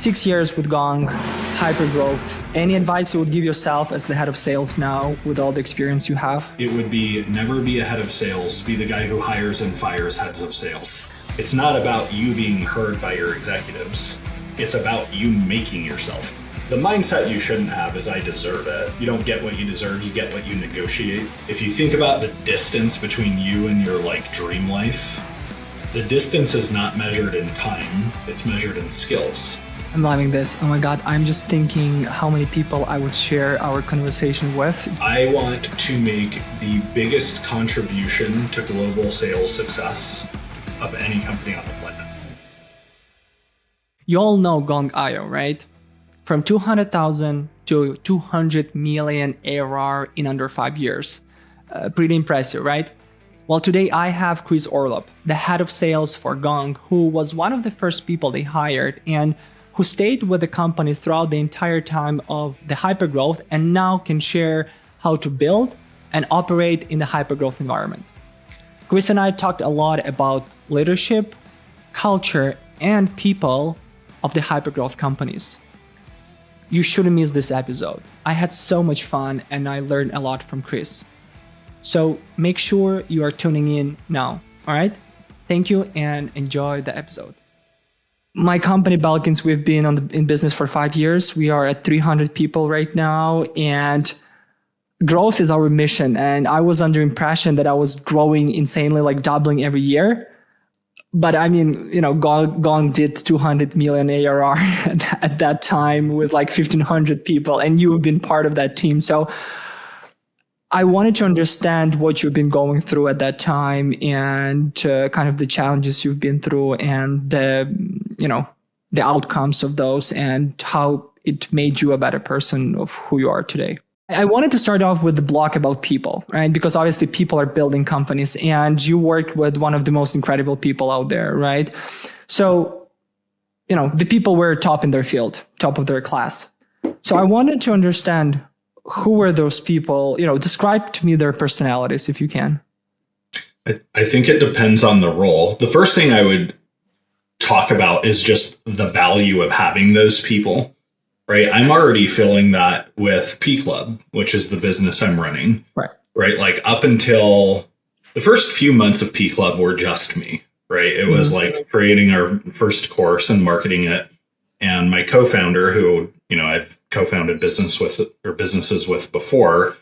6 years with Gong, hypergrowth. Any advice you would give yourself as the head of sales now with all the experience you have? It would be never be a head of sales, be the guy who hires and fires heads of sales. It's not about you being heard by your executives. It's about you making yourself. The mindset you shouldn't have is I deserve it. You don't get what you deserve, you get what you negotiate. If you think about the distance between you and your dream life, the distance is not measured in time, it's measured in skills. I'm loving this. Oh my God, I'm just thinking how many people I would share our conversation with. I want to make the biggest contribution to global sales success of any company on the planet. You all know Gong.io, right? From 200,000 to 200 million ARR in under 5 years. Pretty impressive, right? Well, today I have Chris Orlob, the head of sales for Gong, who was one of the first people they hired and who stayed with the company throughout the entire time of the hypergrowth and now can share how to build and operate in the hypergrowth environment. Chris and I talked a lot about leadership, culture, and people of the hypergrowth companies. You shouldn't miss this episode. I had so much fun and I learned a lot from Chris. So make sure you are tuning in now, all right? Thank you and enjoy the episode. My company, Belkins, we've been in business for 5 years. We are at 300 people right now, and growth is our mission. And I was under impression that I was growing insanely, doubling every year. But I mean, Gong did 200 million ARR at that time with 1,500 people, and you've been part of that team. So I wanted to understand what you've been going through at that time and kind of the challenges you've been through and the outcomes of those and how it made you a better person of who you are today. I wanted to start off with the block about people, right? Because obviously people are building companies and you worked with one of the most incredible people out there, right? So, the people were top in their field, top of their class. So I wanted to understand who were those people? Describe to me their personalities if you can. I think it depends on the role. The first thing I would talk about is just the value of having those people, right? I'm already feeling that with P Club, which is the business I'm running, right? Up until the first few months of P Club were just me, right? It was creating our first course and marketing it. And my co-founder, who, I've co-founded businesses with before,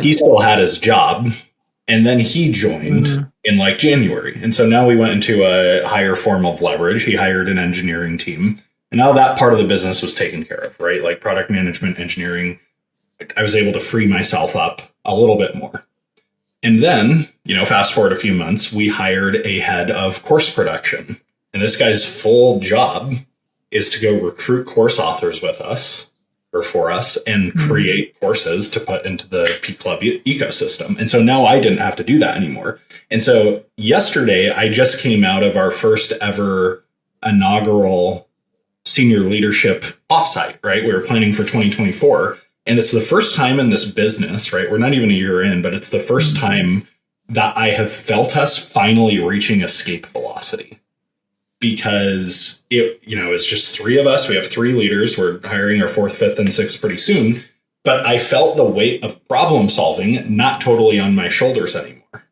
he still had his job. And then he joined in January. And so now we went into a higher form of leverage. He hired an engineering team. And now that part of the business was taken care of, right? Product management, engineering. I was able to free myself up a little bit more. And then, fast forward a few months, we hired a head of course production. And this guy's full job is to go recruit course authors with us or for us and create courses to put into the P Club ecosystem. And so now I didn't have to do that anymore. And so yesterday I just came out of our first ever inaugural senior leadership offsite, right? We were planning for 2024. And it's the first time in this business, right? We're not even a year in, but it's the first time that I have felt us finally reaching escape velocity. Because it's just three of us. We have 3 leaders. We're hiring our 4th, 5th, and 6th pretty soon. But I felt the weight of problem solving not totally on my shoulders anymore,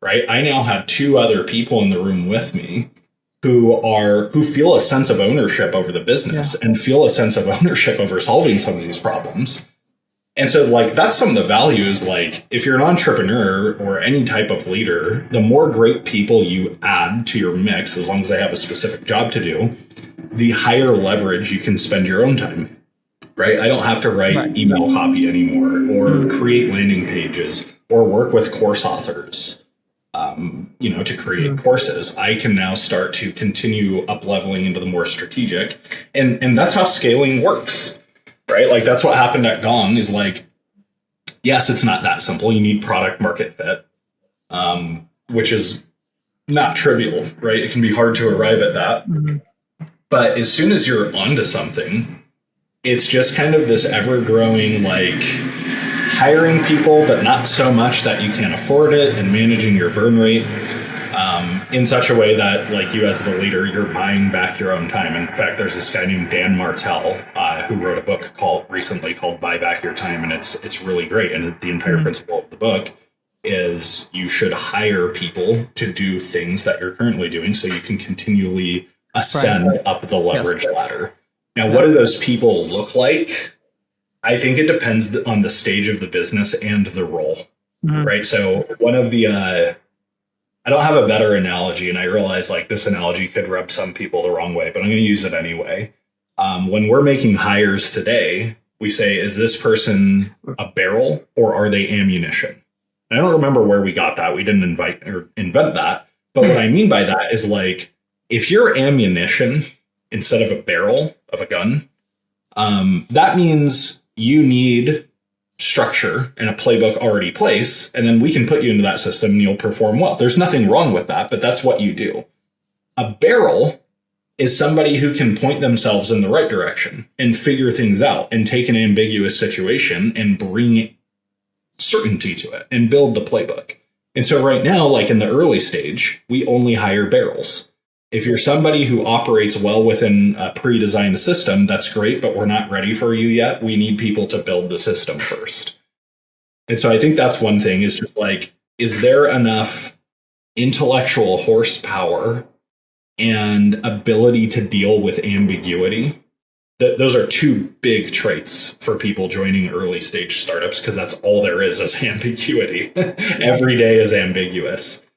right? I now have 2 other people in the room with me who feel a sense of ownership over the business and feel a sense of ownership over solving some of these problems. And so that's some of the values. If you're an entrepreneur or any type of leader, the more great people you add to your mix, as long as they have a specific job to do, the higher leverage you can spend your own time, right? I don't have to write email copy anymore or create landing pages or work with course authors, to create courses. I can now start to continue up leveling into the more strategic. And that's how scaling works. Right? That's what happened at Gong is yes, it's not that simple. You need product market fit, which is not trivial, right? It can be hard to arrive at that. But as soon as you're onto something, it's just kind of this ever growing, hiring people, but not so much that you can't afford it and managing your burn rate. in such a way that, like, you as the leader, you're buying back your own time. In fact, there's this guy named Dan Martell who wrote a book recently called Buy Back Your Time, and it's really great. And the entire principle of the book is you should hire people to do things that you're currently doing so you can continually ascend up the leverage ladder. Now, what do those people look like? I think it depends on the stage of the business and the role, right? So one of the, I don't have a better analogy, and I realize like this analogy could rub some people the wrong way, but I'm going to use it anyway. When we're making hires today, we say, is this person a barrel or are they ammunition? And I don't remember where we got that. We didn't invent that. But what I mean by that is, like, if you're ammunition instead of a barrel of a gun, that means you need structure and a playbook already placed, and then we can put you into that system and you'll perform well. There's nothing wrong with that, but that's what you do. A barrel is somebody who can point themselves in the right direction and figure things out and take an ambiguous situation and bring certainty to it and build the playbook. And so right now, like in the early stage, we only hire barrels. If you're somebody who operates well within a pre-designed system, that's great, but we're not ready for you yet. We need people to build the system first. And so I think that's one thing, is just like, is there enough intellectual horsepower and ability to deal with ambiguity? Those are two big traits for people joining early stage startups, because that's all there is ambiguity. Every day is ambiguous.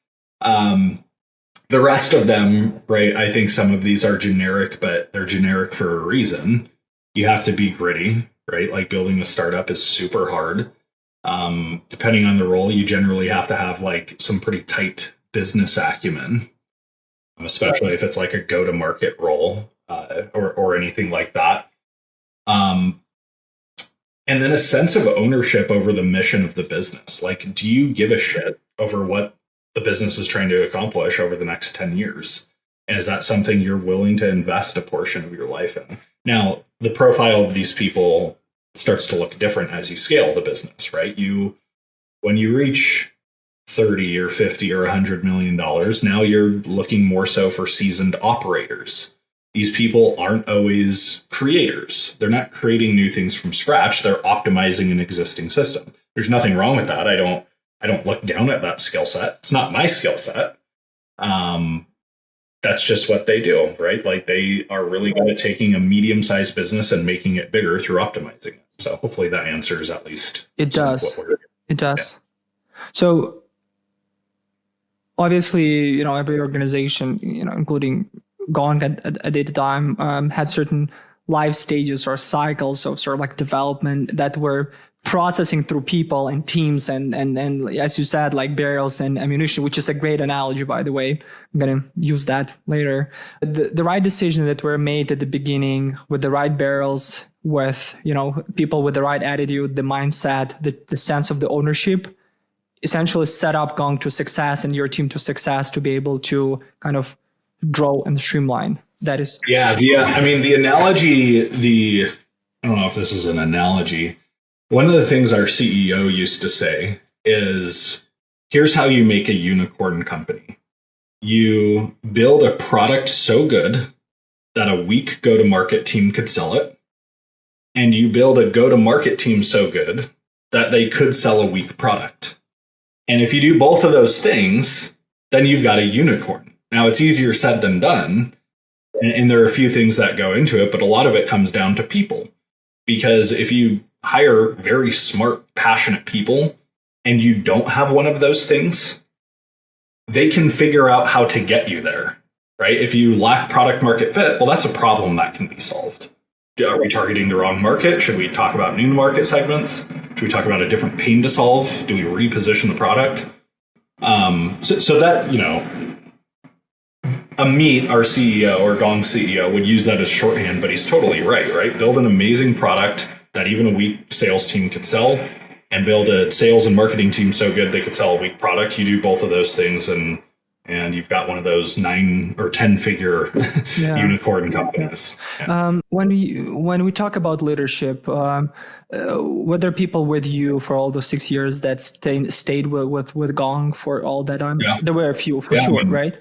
The rest of them, right, I think some of these are generic, but they're generic for a reason. You have to be gritty, right? Like, building a startup is super hard. Depending on the role, you generally have to have like some pretty tight business acumen, especially if it's like a go-to-market role or anything like that. And then a sense of ownership over the mission of the business. Like, do you give a shit over what the business is trying to accomplish over the next 10 years? And is that something you're willing to invest a portion of your life in? Now, the profile of these people starts to look different as you scale the business, right? When you reach 30 or 50 or $100 million, now you're looking more so for seasoned operators. These people aren't always creators. They're not creating new things from scratch. They're optimizing an existing system. There's nothing wrong with that. I don't look down at that skill set. It's not my skill set. That's just what they do, right? Like, they are really good at taking a medium-sized business and making it bigger through optimizing it. So hopefully that answers at least. It does. It does. Yeah. So obviously, every organization, including Gong at the time, had certain life stages or cycles of sort of like development that were processing through people and teams and as you said, like barrels and ammunition, which is a great analogy, by the way. I'm going to use that later. The right decisions that were made at the beginning with the right barrels, with, people with the right attitude, the mindset, the sense of the ownership, essentially set up Gong to success and your team to success, to be able to kind of grow and streamline. That is. Yeah. The analogy, I don't know if this is an analogy. One of the things our CEO used to say is, here's how you make a unicorn company. You build a product so good that a weak go-to-market team could sell it. And you build a go-to-market team so good that they could sell a weak product. And if you do both of those things, then you've got a unicorn. Now, it's easier said than done. And there are a few things that go into it, but a lot of it comes down to people. Because if you hire very smart, passionate people, and you don't have one of those things, they can figure out how to get you there, right? If you lack product market fit, well, that's a problem that can be solved. Are we targeting the wrong market? Should we talk about new market segments? Should we talk about a different pain to solve? Do we reposition the product? So that, Amit, our CEO, or Gong CEO, would use that as shorthand, but he's totally right? Build an amazing product that even a weak sales team could sell, and build a sales and marketing team so good they could sell a weak product. You do both of those things, and and you've got one of those 9 or 10 figure unicorn companies. Yeah. When we talk about leadership, were there people with you for all those 6 years that stayed with Gong for all that time? Yeah. There were a few for sure, right?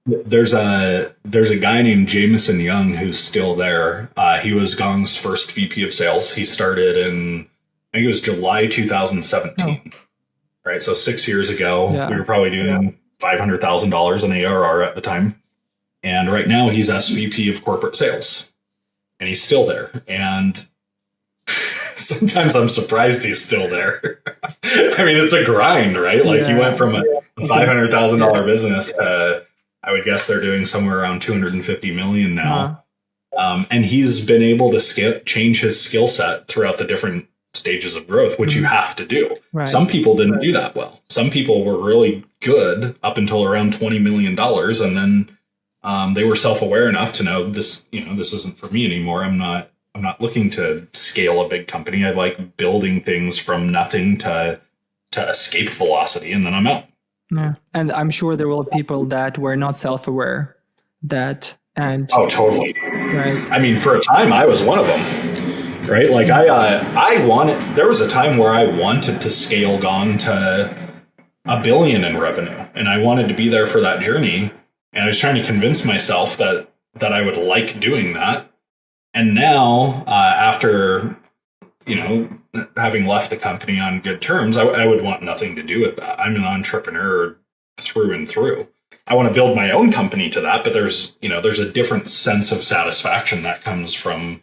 There's a guy named Jameson Young who's still there. He was Gong's first VP of sales. He started in, I think it was July 2017. Right. So 6 years ago, we were probably doing $500,000 in ARR at the time. And right now he's SVP of corporate sales, and he's still there. And sometimes I'm surprised he's still there. I mean, it's a grind, right? Like he went from a $500,000 business to, I would guess they're doing somewhere around 250 million now. And he's been able to change his skill set throughout the different stages of growth, which you have to do. Right. Some people didn't do that well. Some people were really good up until around $20 million. And then they were self-aware enough to know this, this isn't for me anymore. I'm not looking to scale a big company. I like building things from nothing to escape velocity, and then I'm out. Yeah. And I'm sure there were people that were not self-aware oh, totally. Right. I mean, for a time I was one of them, right? Like there was a time where I wanted to scale Gong to $1 billion in revenue, and I wanted to be there for that journey. And I was trying to convince myself that I would like doing that. And now, after, having left the company on good terms, I would want nothing to do with that. I'm an entrepreneur through and through. I want to build my own company to that, but there's a different sense of satisfaction that comes from,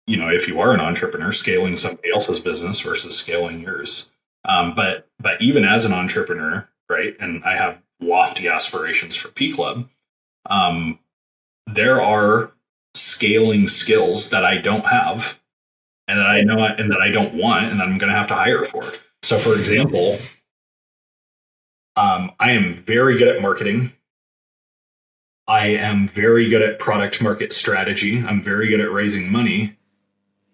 if you are an entrepreneur, scaling somebody else's business versus scaling yours. But even as an entrepreneur, right, and I have lofty aspirations for P Club, there are scaling skills that I don't have, and that I know and that I don't want, and that I'm going to have to hire for. So, for example, I am very good at marketing. I am very good at product market strategy. I'm very good at raising money.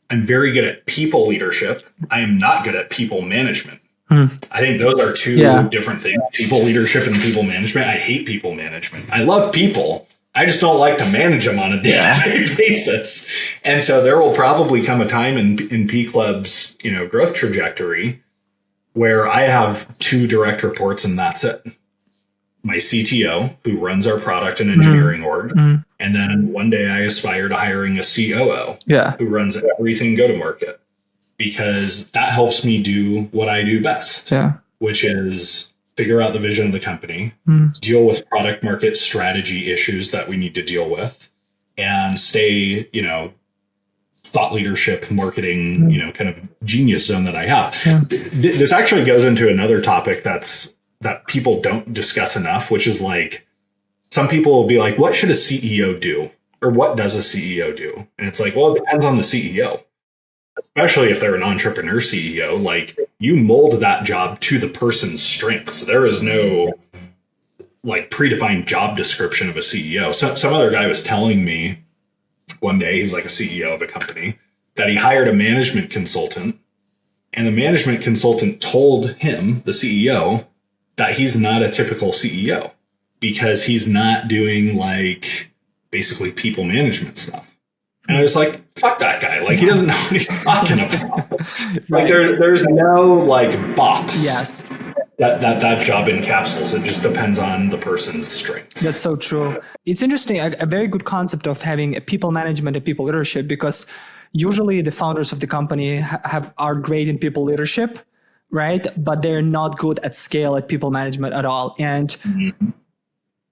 I'm very good at people leadership. I am not good at people management. I think those are two different things. People leadership and people management. I hate people management. I love people. I just don't like to manage them on a day-to-day basis. And so there will probably come a time in P Club's, growth trajectory where I have 2 direct reports, and that's it. My CTO, who runs our product and engineering org. And then one day I aspire to hiring a COO who runs everything go-to-market, because that helps me do what I do best, which is figure out the vision of the company, deal with product market strategy issues that we need to deal with, and stay, thought leadership, marketing, kind of genius zone that I have. This actually goes into another topic that people don't discuss enough, which is like, some people will be like, what should a CEO do? Or what does a CEO do? And it's like, well, it depends on the CEO. Especially if they're an entrepreneur CEO, like, you mold that job to the person's strengths. There is no predefined job description of a CEO. So some other guy was telling me one day, he was like a CEO of a company, that he hired a management consultant, and the management consultant told him, the CEO, that he's not a typical CEO because he's not doing basically people management stuff. And I was like, fuck that guy. He doesn't know what he's talking about. There's no box that job encapsulates. It just depends on the person's strengths. That's so true. It's interesting. A very good concept of having a people management and people leadership, because usually the founders of the company are great in people leadership, right? But they're not good at scale at people management at all. And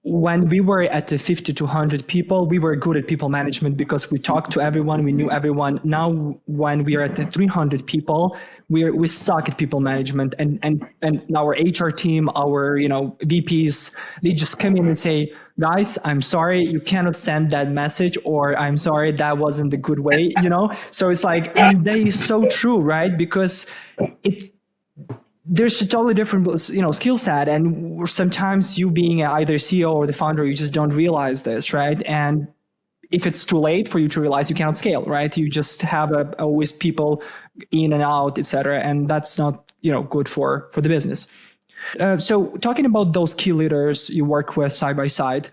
when we were at the 50 to 100 people, we were good at people management because we talked to everyone, we knew everyone. Now, when we are at the 300 people, we suck at people management, and our HR team, our VPs, they just come in and say, guys, I'm sorry, you cannot send that message, or I'm sorry, that wasn't the good way, So it's like, and that is so true, right? Because there's a totally different, skill set. And sometimes you being either CEO or the founder, you just don't realize this, right? And if it's too late for you to realize, you cannot scale, right? You just have always people in and out, etc. And that's not, good for the business. So talking about those key leaders you work with side by side,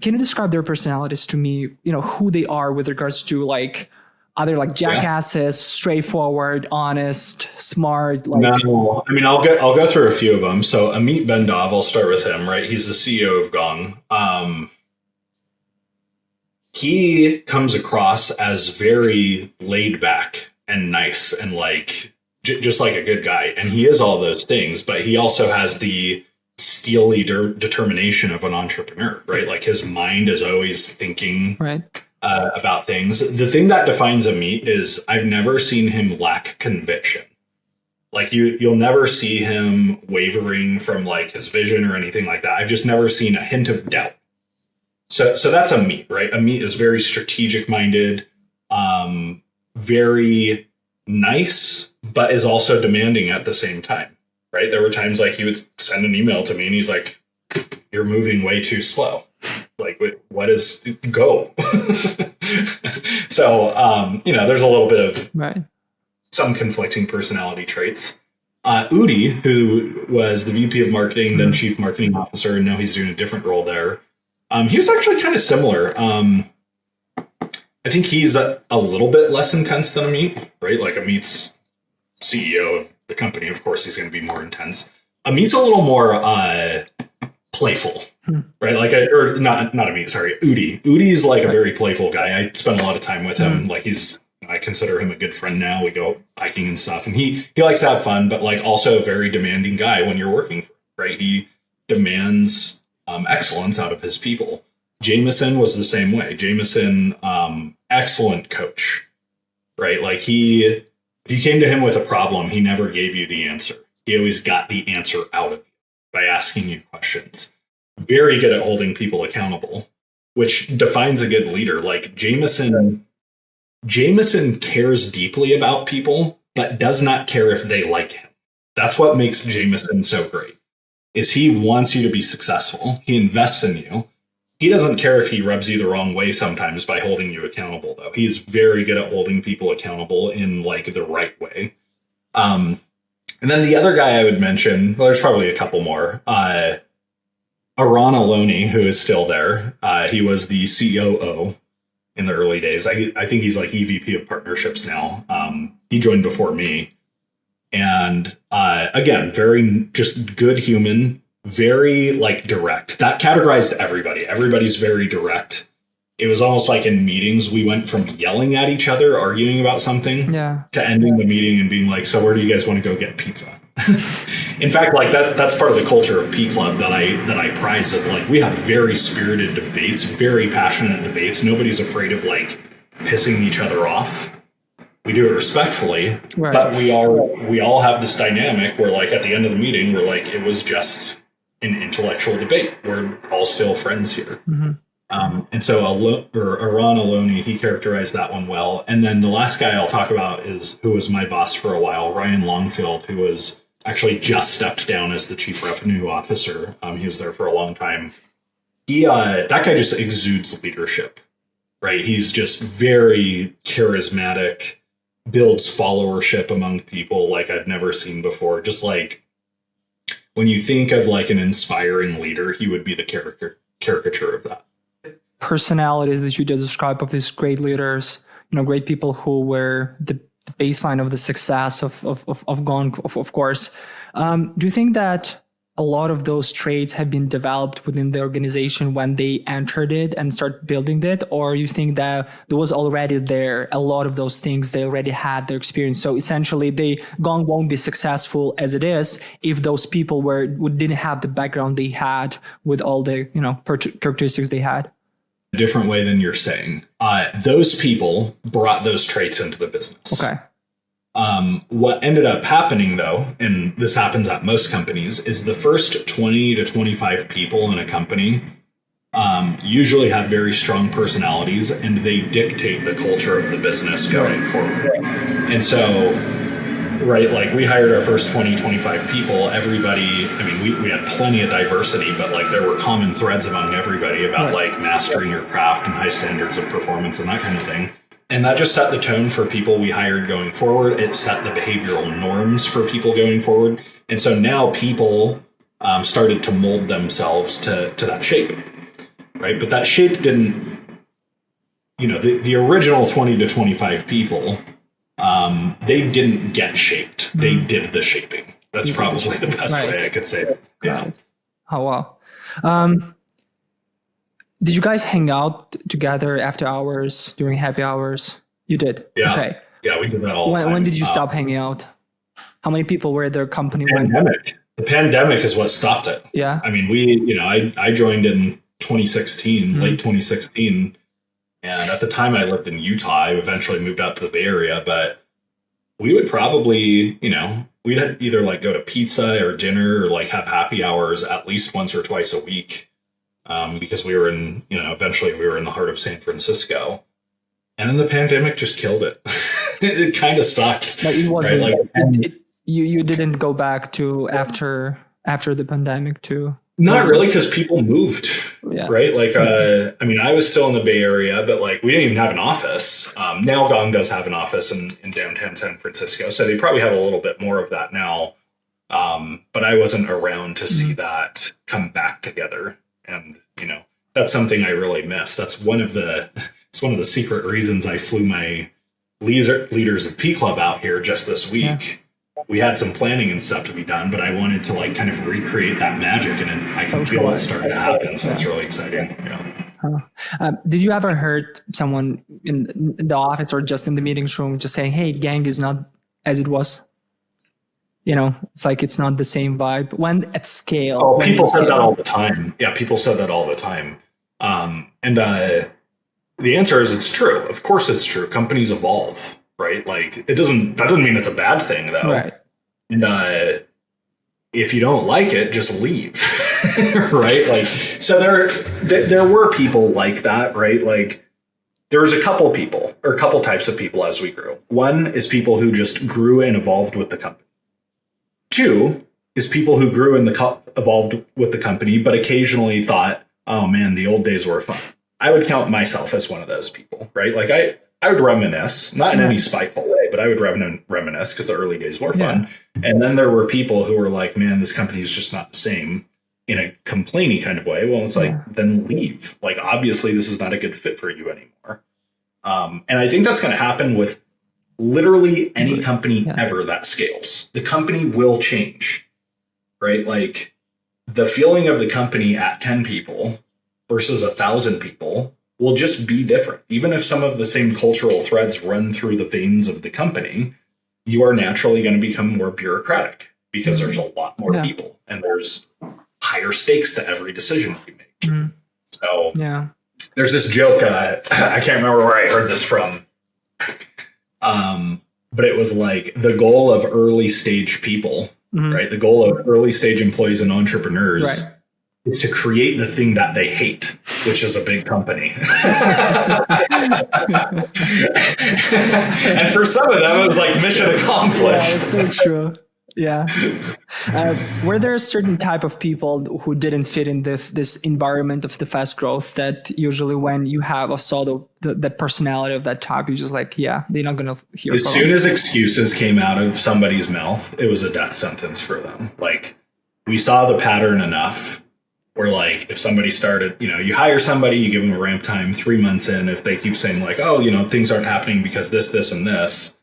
can you describe their personalities to me? Who they are with regards to like, are they like jackasses, straightforward, honest, smart? No, I mean, I'll go through a few of them. So Amit Bendov, I'll start with him, right? He's the CEO of Gong. He comes across as very laid back and nice and like just like a good guy. And he is all those things, but he also has the steely determination of an entrepreneur, right? Like his mind is always thinking about things. The thing that defines Amit is I've never seen him lack conviction. Like you'll never see him wavering from like his vision or anything like that. I've just never seen a hint of doubt. So that's Amit, right? Amit is very strategic minded, very nice, but is also demanding at the same time, right? There were times like he would send an email to me and he's like, "You're moving way too slow. Like, what is go?" So, there's a little bit of some conflicting personality traits. Udi, who was the VP of marketing, then chief marketing officer, and now he's doing a different role there. He was actually kind of similar. I think he's a little bit less intense than Amit, right? Like Amit's CEO of the company. Of course, he's going to be more intense. Amit's a little more playful, right? Like, or not Amit, sorry, Udi. Udi's like a very playful guy. I spend a lot of time with him. Like I consider him a good friend now. We go hiking and stuff, and he likes to have fun, but like also a very demanding guy when you're working for him, right? He demands excellence out of his people. Jameson was the same way. Jameson, excellent coach, right? Like if you came to him with a problem, he never gave you the answer. He always got the answer out of you by asking you questions. Very good at holding people accountable, which defines a good leader. Like Jameson cares deeply about people, but does not care if they like him. That's what makes Jameson so great, is he wants you to be successful. He invests in you. He doesn't care if he rubs you the wrong way sometimes by holding you accountable, though. He's very good at holding people accountable in like the right way. And then the other guy I would mention, well, there's probably a couple more. Aran Aloni, who is still there. He was the COO in the early days. I think he's like EVP of partnerships now. He joined before me. And again, very just good human, very like direct. That categorized everybody. Everybody's very direct. It was almost like in meetings, we went from yelling at each other, arguing about something, to ending the meeting and being like, "So where do you guys want to go get pizza?" In fact, like that's part of the culture of P Club that I prize, is like we have very spirited debates, very passionate debates. Nobody's afraid of like pissing each other off. We do it respectfully, but we all have this dynamic where like at the end of the meeting, we're like, it was just an intellectual debate. We're all still friends here. And so Aran Aloni, he characterized that one well. And then the last guy I'll talk about is who was my boss for a while, Ryan Longfield, who was actually just stepped down as the chief revenue officer. He was there for a long time. That guy just exudes leadership, right? He's just very charismatic, builds followership among people like I've never seen before. Just like when you think of like an inspiring leader, he would be the caricature of that. Personalities that you just described of these great leaders, great people who were the baseline of the success of Gong, of course. Do you think that a lot of those traits have been developed within the organization when they entered it and start building it? Or you think that there was already there, a lot of those things, they already had their experience? So essentially Gong won't be successful as it is if those people didn't have the background they had with all the, characteristics they had. A different way than you're saying. Those people brought those traits into the business. Okay. What ended up happening, though, and this happens at most companies, is the first 20 to 25 people in a company usually have very strong personalities, and they dictate the culture of the business going forward. And so, right, like we hired our first 20, 25 people. Everybody, I mean, we had plenty of diversity, but like there were common threads among everybody about like mastering your craft and high standards of performance and that kind of thing. And that just set the tone for people we hired going forward. It set the behavioral norms for people going forward. And so now people started to mold themselves to that shape, right? But that shape didn't, the original 20 to 25 people, they didn't get shaped. They did the shaping. That's probably the best way I could say it. Yeah. Oh, wow. Did you guys hang out together after hours, during happy hours? You did? Yeah. Okay. Yeah, we did that all the time. When did you stop hanging out? How many people were at their company? The pandemic is what stopped it. Yeah. I mean, I joined in 2016, late 2016. And at the time I lived in Utah. I eventually moved out to the Bay Area, but we would probably, we'd either like go to pizza or dinner or like have happy hours at least once or twice a week. Because we were eventually we were in the heart of San Francisco. And then the pandemic just killed it. It kind of sucked. But it wasn't, right? You didn't go back to after the pandemic too? Not really, because people moved, right? Like, I was still in the Bay Area, but like we didn't even have an office. Nailgong does have an office in downtown San Francisco, so they probably have a little bit more of that now. But I wasn't around to see that come back together, and that's something I really miss. It's one of the secret reasons I flew my leaders of P Club out here just this week. Yeah. We had some planning and stuff to be done, but I wanted to like kind of recreate that magic, and I can feel it starting to happen. So it's really exciting. Yeah. Did you ever heard someone in the office or just in the meetings room just saying, "Hey, gang is not as it was"? It's like it's not the same vibe when at scale. Oh, people said that all the time. Yeah, people said that all the time. And the answer is it's true. Of course, it's true. Companies evolve. Right? Like that doesn't mean it's a bad thing though. Right. And if you don't like it, just leave. Right? Like, so there were people like that, right? Like there was a couple types of people as we grew. One is people who just grew and evolved with the company. Two is people who grew and evolved with the company, but occasionally thought, oh man, the old days were fun. I would count myself as one of those people, right? Like I would reminisce, not in any spiteful way, but I would reminisce because the early days were fun. Yeah. And then there were people who were like, man, this company is just not the same, in a complaining kind of way. Well, it's like, then leave. Like, obviously, this is not a good fit for you anymore. And I think that's going to happen with literally any company ever that scales. The company will change, right? Like the feeling of the company at 10 people versus 1,000 people will just be different. Even if some of the same cultural threads run through the veins of the company, you are naturally going to become more bureaucratic because there's a lot more people and there's higher stakes to every decision you make. So there's this joke, I can't remember where I heard this from, but it was like the goal of early stage people, right? The goal of early stage employees and entrepreneurs is to create the thing that they hate, which is a big company. And for some of them, it was like mission accomplished. Yeah, it's so true. Yeah. Were there a certain type of people who didn't fit in this environment of the fast growth that usually when you have a sort of the personality of that type, you're just like, yeah, they're not going to hear as soon as excuses came out of somebody's mouth, it was a death sentence for them. Like we saw the pattern enough. Or like if somebody started, you hire somebody, you give them a ramp time 3 months in. If they keep saying like, oh, things aren't happening because this, and this,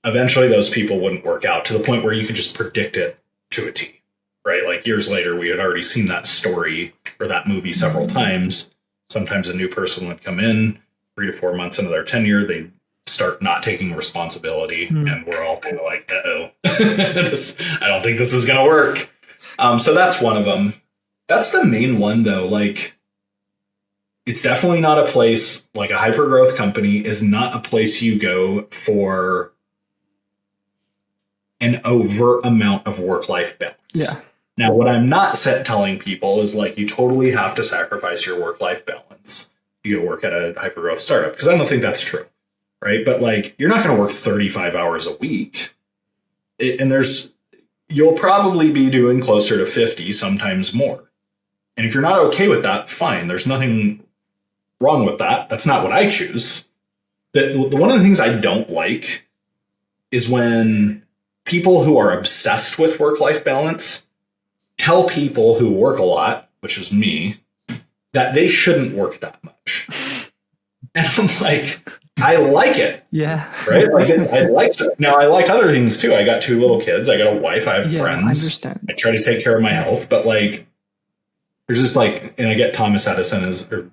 eventually those people wouldn't work out to the point where you could just predict it to a T, right? Like years later, we had already seen that story or that movie several times. Sometimes a new person would come in 3 to 4 months into their tenure. They'd start not taking responsibility. And we're all kind of like, uh-oh, I don't think this is going to work. So that's one of them. That's the main one, though. Like, it's definitely not a place, like a hypergrowth company is not a place you go for an overt amount of work-life balance. Yeah. Now, what I'm not telling people is like, you totally have to sacrifice your work-life balance to go work at a hypergrowth startup, because I don't think that's true, right? But like, you're not going to work 35 hours a week. You'll probably be doing closer to 50, sometimes more. And if you're not okay with that, fine. There's nothing wrong with that. That's not what I choose. One of the things I don't like is when people who are obsessed with work-life balance tell people who work a lot, which is me, that they shouldn't work that much. And I'm like, I like it. Yeah. Right? Like I like it. Now I like other things too. I got 2 little kids. I got a wife. I have friends. I understand. I try to take care of my health, but like, there's just like, and I get Thomas Edison did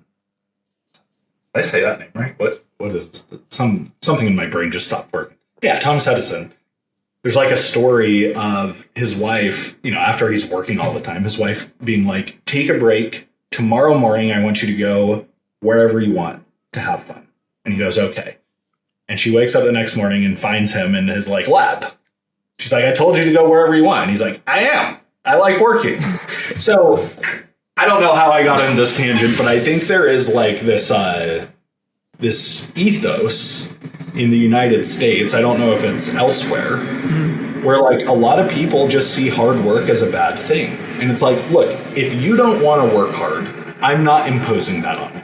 I say that name right? What is something in my brain just stopped working? Yeah, Thomas Edison. There's like a story of his wife, after he's working all the time, his wife being like, take a break. Tomorrow morning, I want you to go wherever you want to have fun. And he goes, okay. And she wakes up the next morning and finds him in his like lab. She's like, I told you to go wherever you want. And he's like, I am. I like working. So I don't know how I got into this tangent, but I think there is like this ethos in the United States. I don't know if it's elsewhere, where like a lot of people just see hard work as a bad thing. And it's like, look, if you don't want to work hard, I'm not imposing that on you.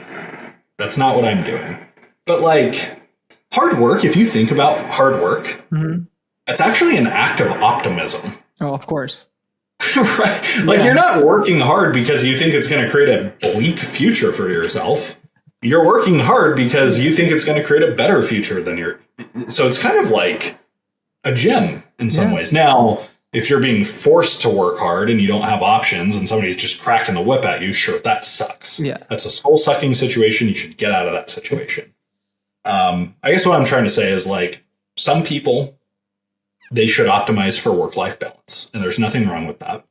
That's not what I'm doing. But like hard work, if you think about hard work, that's actually an act of optimism. Oh, of course. Right? Like you're not working hard because you think it's going to create a bleak future for yourself. You're working hard because you think it's going to create a better future than so it's kind of like a gem in some ways. Now, if you're being forced to work hard and you don't have options and somebody's just cracking the whip at you, sure, that sucks. Yeah. That's a soul-sucking situation. You should get out of that situation. I guess what I'm trying to say is like some people, they should optimize for work-life balance, and there's nothing wrong with that.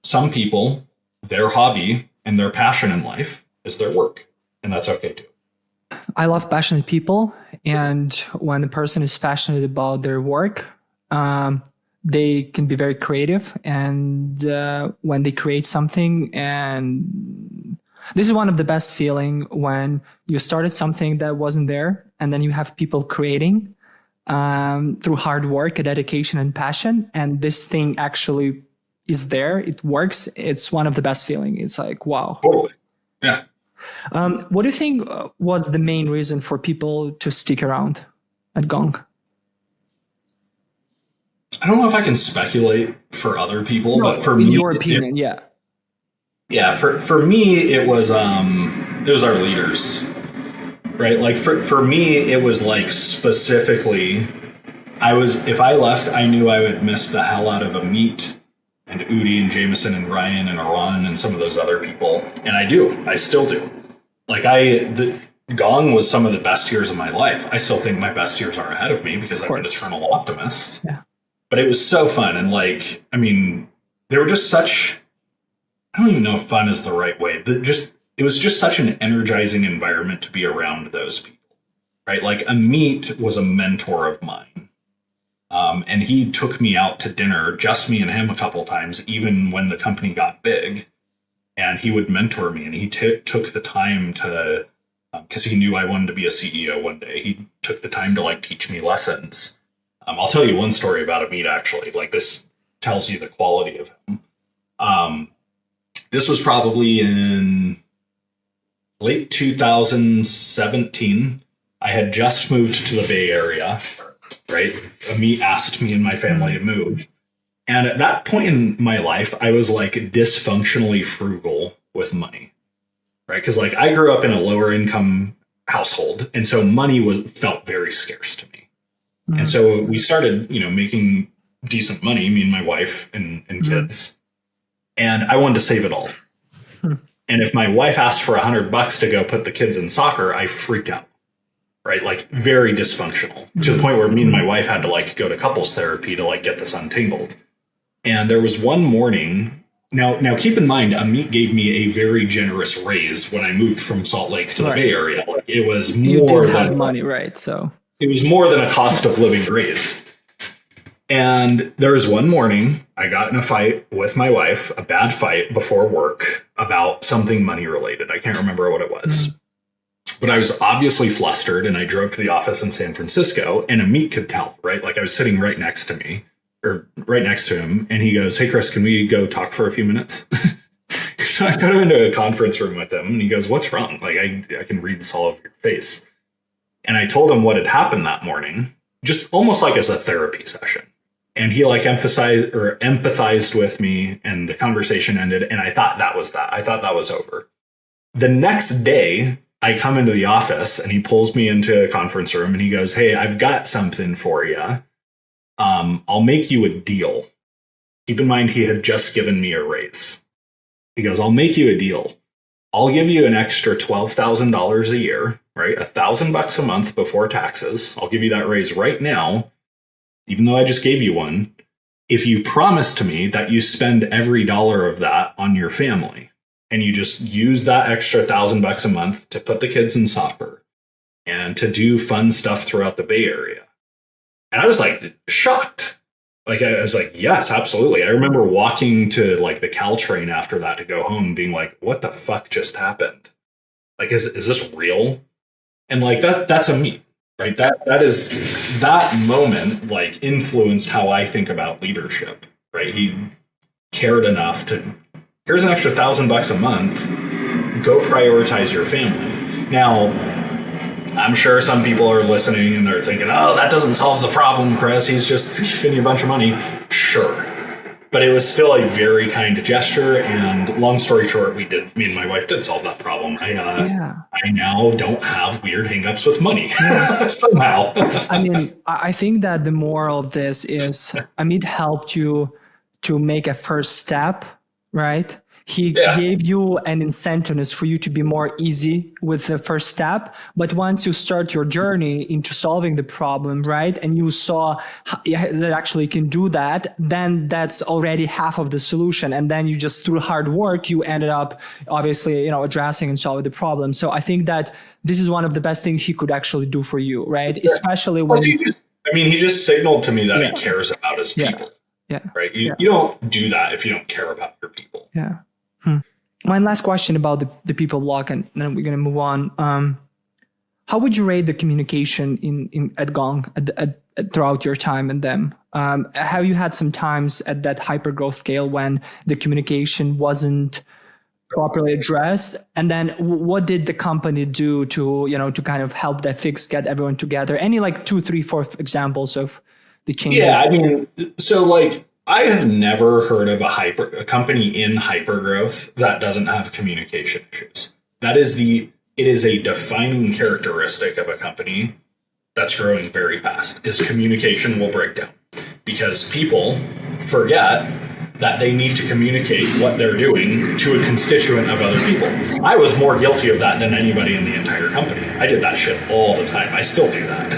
Some people, their hobby and their passion in life is their work, and that's okay too. I love passionate people, and when the person is passionate about their work, they can be very creative, and when they create something, and this is one of the best feeling when you started something that wasn't there, and then you have people creating through hard work, dedication, and passion, and this thing actually is there. It works. It's one of the best feeling. It's like, wow. Totally. Yeah. What do you think was the main reason for people to stick around at Gong? I don't know if I can speculate for other people, but for in me, your opinion, for me, it was our leaders, right? Like for me, it was like specifically, if I left, I knew I would miss the hell out of Amit and Udi and Jameson and Ryan and Aran and some of those other people. And I still do. Like the Gong was some of the best years of my life. I still think my best years are ahead of me because I'm an eternal optimist. Yeah. But it was so fun. And like, I mean, they were just such, I don't even know if fun is the right way, but it was just such an energizing environment to be around those people, right? Like Amit was a mentor of mine. And he took me out to dinner, just me and him a couple of times, even when the company got big. And he would mentor me, and he took the time to, because he knew I wanted to be a CEO one day. He took the time to like teach me lessons. I'll tell you one story about Amit, actually. Like this tells you the quality of him. This was probably in late 2017. I had just moved to the Bay Area, right? Amit asked me and my family to move. And at that point in my life, I was like dysfunctionally frugal with money, right? Because like I grew up in a lower income household, and so money felt very scarce to me. Mm-hmm. And so we started, making decent money, me and my wife and kids, and I wanted to save it all. And if my wife asked for $100 to go put the kids in soccer, I freaked out, right? Like very dysfunctional to the point where me and my wife had to like go to couples therapy to like get this untangled. And there was one morning. Now keep in mind, Amit gave me a very generous raise when I moved from Salt Lake to the Bay Area. Like, it was more than money, right? So it was more than a cost of living raise. And there was one morning I got in a fight with my wife, a bad fight before work about something money related. I can't remember what it was. But I was obviously flustered, and I drove to the office in San Francisco, and Amit could tell, right? Like I was sitting right next to him, and he goes, "Hey, Chris, can we go talk for a few minutes?" So I go into a conference room with him, and he goes, "What's wrong? Like, I can read this all over your face." And I told him what had happened that morning, just almost like as a therapy session. And he like empathized with me, and the conversation ended. And I thought that was that. I thought that was over. The next day, I come into the office and he pulls me into a conference room and he goes, "Hey, I've got something for you. I'll make you a deal." Keep in mind, he had just given me a raise. He goes, "I'll make you a deal. I'll give you an extra $12,000 a year, right? $1,000 a month before taxes. I'll give you that raise right now, even though I just gave you one, if you promise to me that you spend every dollar of that on your family and you just use that extra $1,000 a month to put the kids in soccer and to do fun stuff throughout the Bay Area." And I was like shocked. Like, I was like, yes, absolutely. I remember walking to like the Caltrain after that to go home being like, what the fuck just happened? Like, is this real? And like that's a me, right? That moment like influenced how I think about leadership, right? He cared enough to, here's an extra $1,000 a month, go prioritize your family. Now, I'm sure some people are listening and they're thinking, oh, that doesn't solve the problem, Chris. He's just giving you a bunch of money. Sure. But it was still a very kind gesture. And long story short, me and my wife did solve that problem. I now don't have weird hangups with money somehow. I mean, I think that the moral of this is, it helped you to make a first step, right? He gave you an incentive for you to be more easy with the first step. But once you start your journey into solving the problem, right, and you saw that actually you can do that, then that's already half of the solution. And then you just, through hard work, you ended up obviously, addressing and solving the problem. So I think that this is one of the best things he could actually do for you, right? Yeah. Especially when he just signaled to me that he cares about his people. Yeah. Right. You don't do that if you don't care about your people. Yeah. My last question about the people block, and then we're going to move on. How would you rate the communication at Gong throughout your time in them? Have you had some times at that hypergrowth scale when the communication wasn't properly addressed? And then what did the company do to kind of help that fix, get everyone together? Any like 2, 3, 4 examples of the changes? Yeah, I mean, so like, I have never heard of a company in hypergrowth that doesn't have communication issues. It is a defining characteristic of a company that's growing very fast, is communication will break down because people forget that they need to communicate what they're doing to a constituent of other people. I was more guilty of that than anybody in the entire company. I did that shit all the time. I still do that.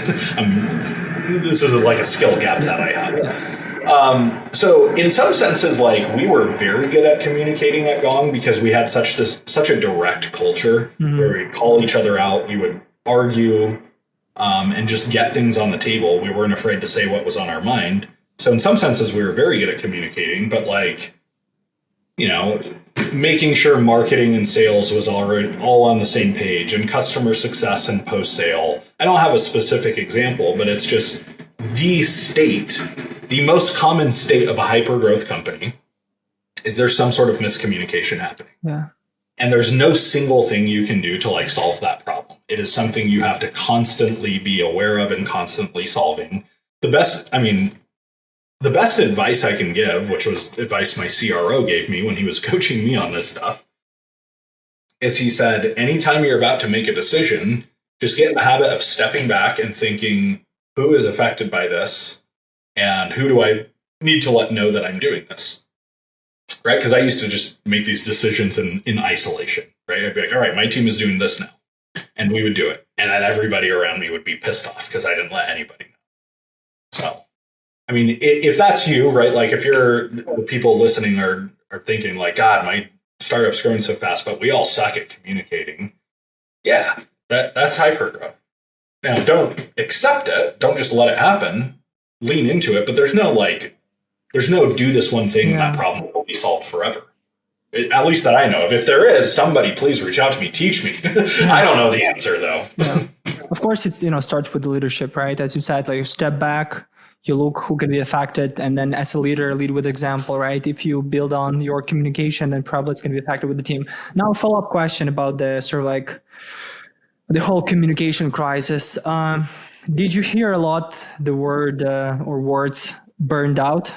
This is like a skill gap that I have. So in some senses, like, we were very good at communicating at Gong because we had such a direct culture where we'd call each other out, we would argue, and just get things on the table. We weren't afraid to say what was on our mind. So in some senses, we were very good at communicating, but like, making sure marketing and sales was already all on the same page, and customer success and post-sale. I don't have a specific example, but it's just the most common state of a hypergrowth company is there's some sort of miscommunication happening. Yeah. And there's no single thing you can do to like solve that problem. It is something you have to constantly be aware of and constantly solving. The best advice I can give, which was advice my CRO gave me when he was coaching me on this stuff, is he said, anytime you're about to make a decision, just get in the habit of stepping back and thinking, who is affected by this? And who do I need to let know that I'm doing this? Right? Because I used to just make these decisions in isolation, right? I'd be like, all right, my team is doing this now. And we would do it. And then everybody around me would be pissed off because I didn't let anybody know. So, I mean, if that's you, right? Like if the people listening are thinking like, God, my startup's growing so fast, but we all suck at communicating. Yeah, that's hypergrowth. Now, don't accept it. Don't just let it happen. Lean into it, but there's no do this one thing and that problem will be solved forever. At least that I know of. If there is, somebody please reach out to me, teach me. I don't know the answer though. Yeah. Of course, it's starts with the leadership, right? As you said, like you step back, you look who can be affected, and then as a leader, lead with example, right? If you build on your communication, then probably it's going to be affected with the team. Now, a follow-up question about the sort of like the whole communication crisis. Did you hear a lot the word or words burned out.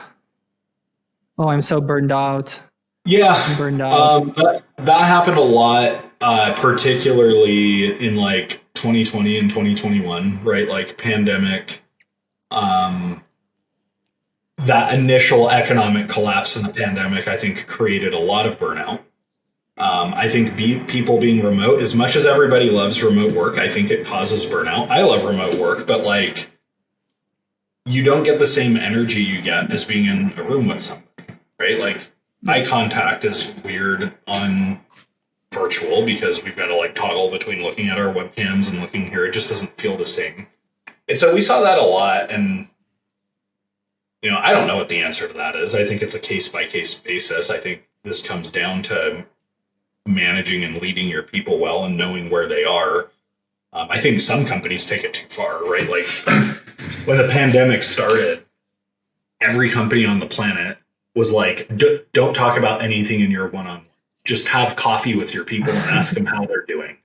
Oh, I'm so burned out. Yeah, I'm burned out. that happened a lot, particularly in like 2020 and 2021, right? Like pandemic, that initial economic collapse in the pandemic, I think created a lot of burnout. I think people being remote, as much as everybody loves remote work, I think it causes burnout. I love remote work, but like you don't get the same energy you get as being in a room with somebody, right? Like eye contact is weird on virtual because we've got to like toggle between looking at our webcams and looking here. It just doesn't feel the same. And so we saw that a lot. And, you know, I don't know what the answer to that is. I think it's a case by case basis. I think this comes down to managing and leading your people well and knowing where they are. I think some companies take it too far, right? Like when the pandemic started, every company on the planet was like, don't talk about anything in your one-on-one. Just have coffee with your people and ask them how they're doing.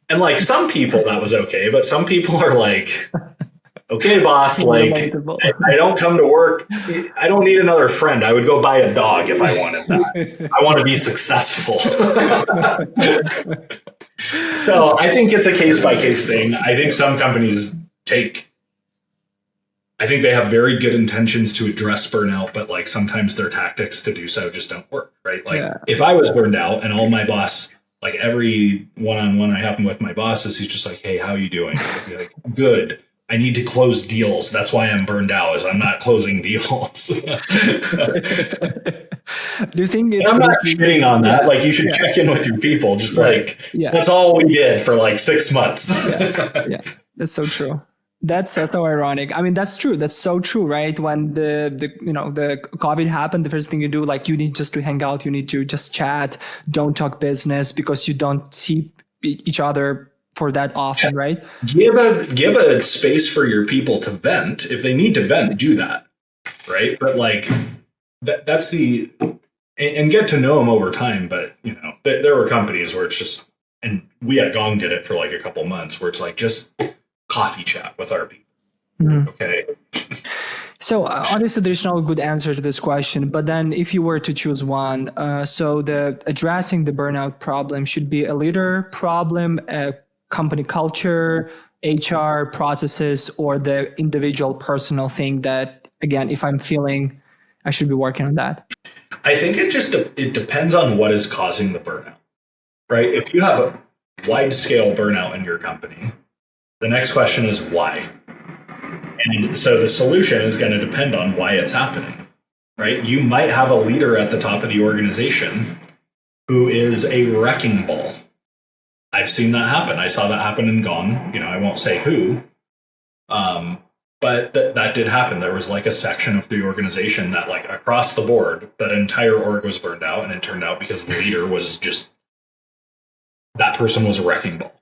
And like some people that was okay, but some people are like, okay, boss, like I don't come to work. I don't need another friend. I would go buy a dog if I wanted that. I want to be successful. So I think it's a case by case thing. I think some companies I think they have very good intentions to address burnout, but like sometimes their tactics to do so just don't work, right? Like if I was burned out and all my boss, like every one-on-one I have with my bosses, he's just like, hey, how are you doing? I'd be like, good. I need to close deals. That's why I'm burned out, is I'm not closing deals. Do you think it's... I'm not shitting on that. Like you should check in with your people. Just that's all we did for like 6 months. Yeah, that's so true. That's so ironic. I mean, that's true. That's so true, right? When the COVID happened, the first thing you do, like you need just to hang out. You need to just chat. Don't talk business because you don't see each other for that often, right? Give a space for your people to vent. If they need to vent, do that, right? But like that's and get to know them over time. But you know, there were companies where it's just, and we at Gong did it for like a couple months, where it's like just coffee chat with our people. Mm-hmm. Okay. So obviously there's no good answer to this question, but then if you were to choose one, so the addressing the burnout problem should be a leader problem, a company culture, HR processes, or the individual personal thing that, again, if I'm feeling I should be working on that? I think it depends on what is causing the burnout, right? If you have a wide scale burnout in your company, the next question is why? And so the solution is going to depend on why it's happening, right? You might have a leader at the top of the organization who is a wrecking ball. I've seen that happen. I saw that happen in Gong. You know, I won't say who, but that did happen. There was like a section of the organization that, like, across the board, that entire org was burned out, and it turned out because the leader was just, that person was a wrecking ball.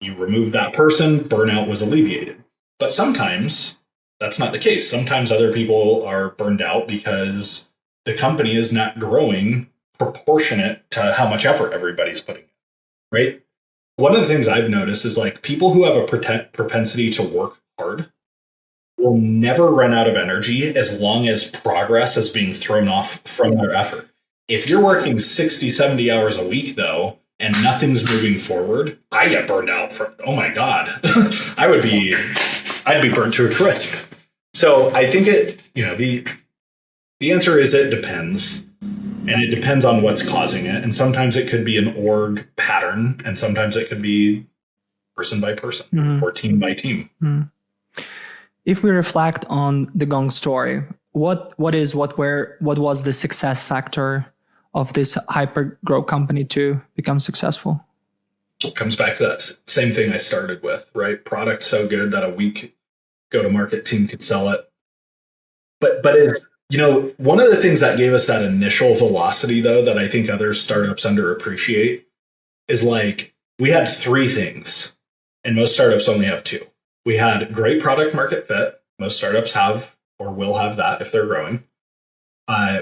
You remove that person, burnout was alleviated. But sometimes that's not the case. Sometimes other people are burned out because the company is not growing proportionate to how much effort everybody's putting in, right? One of the things I've noticed is, like, people who have a propensity to work hard will never run out of energy as long as progress is being thrown off from their effort. If you're working 60, 70 hours a week, though, and nothing's moving forward, I get burned out oh my God. I'd be burnt to a crisp. So I think the answer is it depends. And it depends on what's causing it. And sometimes it could be an org pattern, and sometimes it could be person by person or team by team. If we reflect on the Gong story, what was the success factor of this hypergrowth company to become successful? It comes back to that same thing I started with, right? Product so good that a weak go-to-market team could sell it. But it's, one of the things that gave us that initial velocity, though, that I think other startups underappreciate is, like, we had 3 things, and most startups only have 2. We had great product market fit. Most startups have or will have that if they're growing.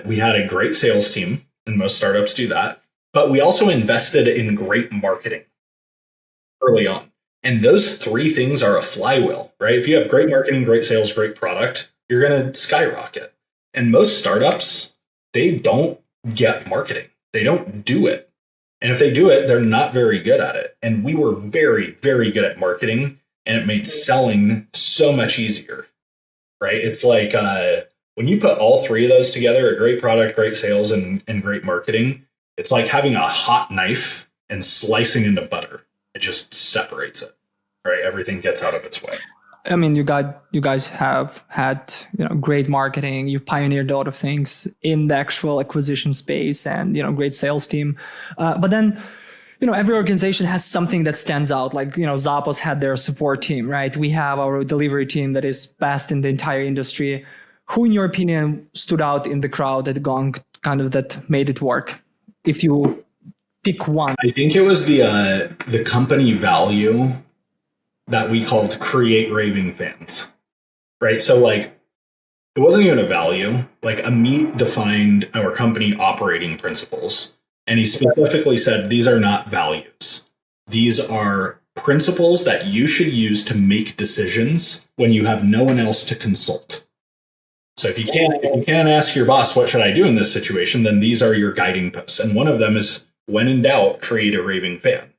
We had a great sales team, and most startups do that. But we also invested in great marketing early on. And those 3 things are a flywheel, right? If you have great marketing, great sales, great product, you're going to skyrocket. And most startups, they don't get marketing. They don't do it. And if they do it, they're not very good at it. And we were very, very good at marketing, and it made selling so much easier, right? It's like when you put all three of those together, a great product, great sales, and great marketing, it's like having a hot knife and slicing into butter. It just separates it, right? Everything gets out of its way. I mean, you guys have had great marketing. You've pioneered a lot of things in the actual acquisition space, and great sales team. But then, every organization has something that stands out. Like Zappos had their support team, right? We have our delivery team that is best in the entire industry. Who, in your opinion, stood out in the crowd at Gong, kind of that made it work? If you pick one, I think it was the company value that we called create raving fans, right? So like, it wasn't even a value. Like Amit defined our company operating principles, and he specifically said, these are not values. These are principles that you should use to make decisions when you have no one else to consult. So if you can't ask your boss, what should I do in this situation? Then these are your guiding posts. And one of them is, when in doubt, create a raving fan.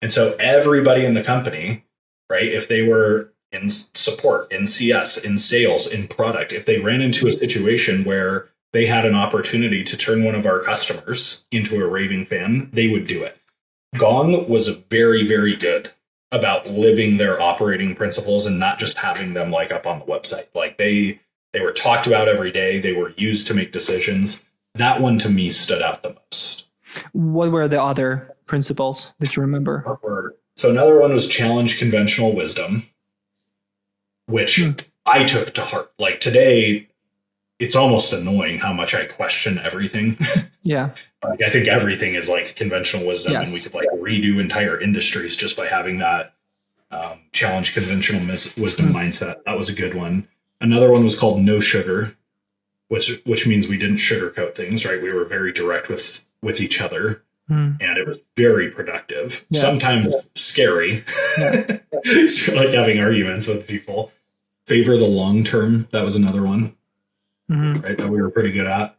And so everybody in the company, right, if they were in support, in CS, in sales, in product, if they ran into a situation where they had an opportunity to turn one of our customers into a raving fan, they would do it. Gong was very, very good about living their operating principles and not just having them like up on the website. Like they were talked about every day. They were used to make decisions. That one to me stood out the most. What were the other principles that you remember? So another one was challenge conventional wisdom, which I took to heart. Like today, it's almost annoying how much I question everything. Yeah. Like I think everything is like conventional wisdom, and we could like redo entire industries just by having that challenge conventional wisdom mindset. That was a good one. Another one was called no sugar, which means we didn't sugarcoat things, right? We were very direct with each other. And it was very productive, sometimes scary, like having arguments with people. Favor the long term. That was another one, right? That we were pretty good at.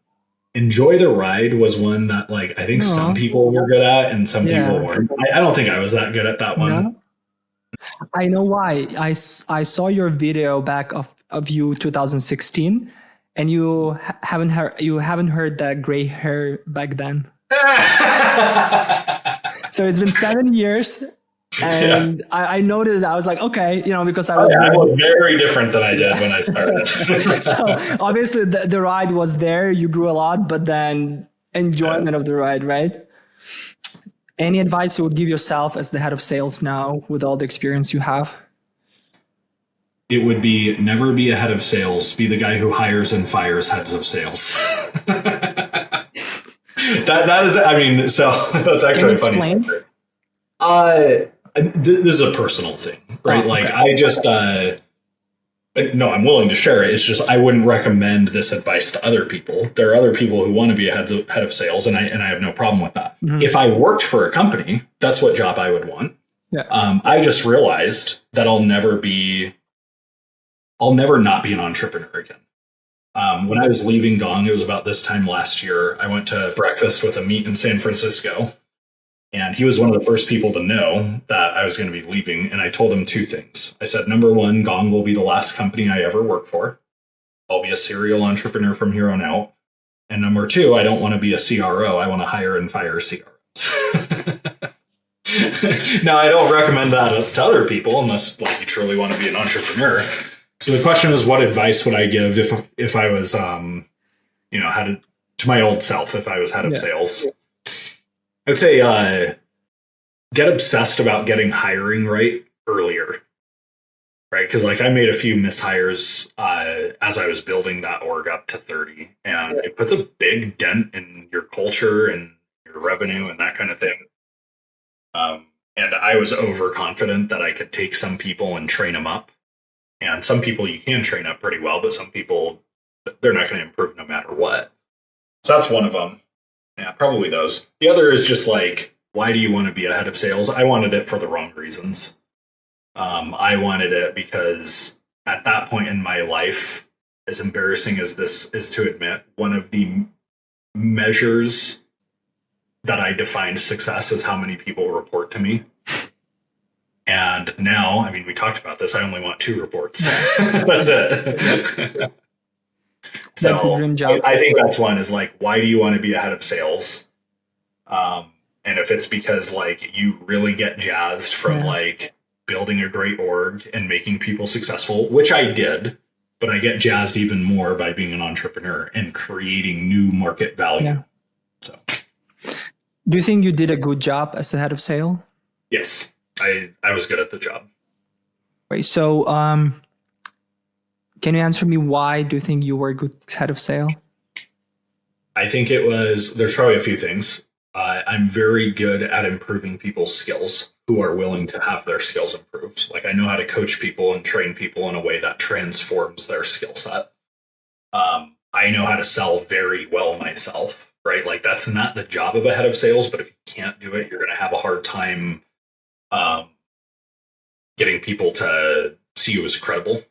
Enjoy the ride was one that like I think some people were good at and some people weren't. I don't think I was that good at that one. Yeah. I know why. I saw your video back of you 2016, and you haven't heard that gray hair back then. So it's been 7 years, and I noticed. I was like, okay, because I was very different than I did when I started. So obviously the ride was there. You grew a lot, but then enjoyment of the ride, right? Any advice you would give yourself as the head of sales now with all the experience you have? It would be never be a head of sales. Be the guy who hires and fires heads of sales. That is, I mean, so that's actually a funny story. This is a personal thing, right? I just, no, I'm willing to share it. It's just, I wouldn't recommend this advice to other people. There are other people who want to be a head of sales, and I have no problem with that. If I worked for a company, that's what job I would want. Yeah. I just realized that I'll never not be an entrepreneur again. When I was leaving Gong, it was about this time last year, I went to breakfast with Amit in San Francisco, and he was one of the first people to know that I was going to be leaving. And I told him two things. I said, number one, Gong will be the last company I ever work for. I'll be a serial entrepreneur from here on out. And number two, I don't want to be a CRO. I want to hire and fire CROs. Now, I don't recommend that to other people unless you truly want to be an entrepreneur. So the question is, what advice would I give if I was, to my old self, if I was head of sales? I'd say get obsessed about getting hiring right earlier, right? Because I made a few mishires as I was building that org up to 30, and it puts a big dent in your culture and your revenue and that kind of thing. And I was overconfident that I could take some people and train them up. And some people you can train up pretty well, but some people, they're not going to improve no matter what. So that's one of them. Yeah, probably those. The other is just why do you want to be a head of sales? I wanted it for the wrong reasons. I wanted it because at that point in my life, as embarrassing as this is to admit, one of the measures that I defined success is how many people report to me. And now, I mean, we talked about this. I only want 2 reports. That's it. So That's the dream job. I think that's one is like, why do you want to be a head of sales? And if it's because like you really get jazzed from like building a great org and making people successful, which I did, but I get jazzed even more by being an entrepreneur and creating new market value. Yeah. So, do you think you did a good job as a head of sale? Yes, I was good at the job. Right. So, can you answer me why do you think you were a good head of sale? I think there's probably a few things. I'm very good at improving people's skills who are willing to have their skills improved. Like I know how to coach people and train people in a way that transforms their skill set. I know how to sell very well myself, right? Like that's not the job of a head of sales, but if you can't do it, you're going to have a hard time getting people to see you as credible.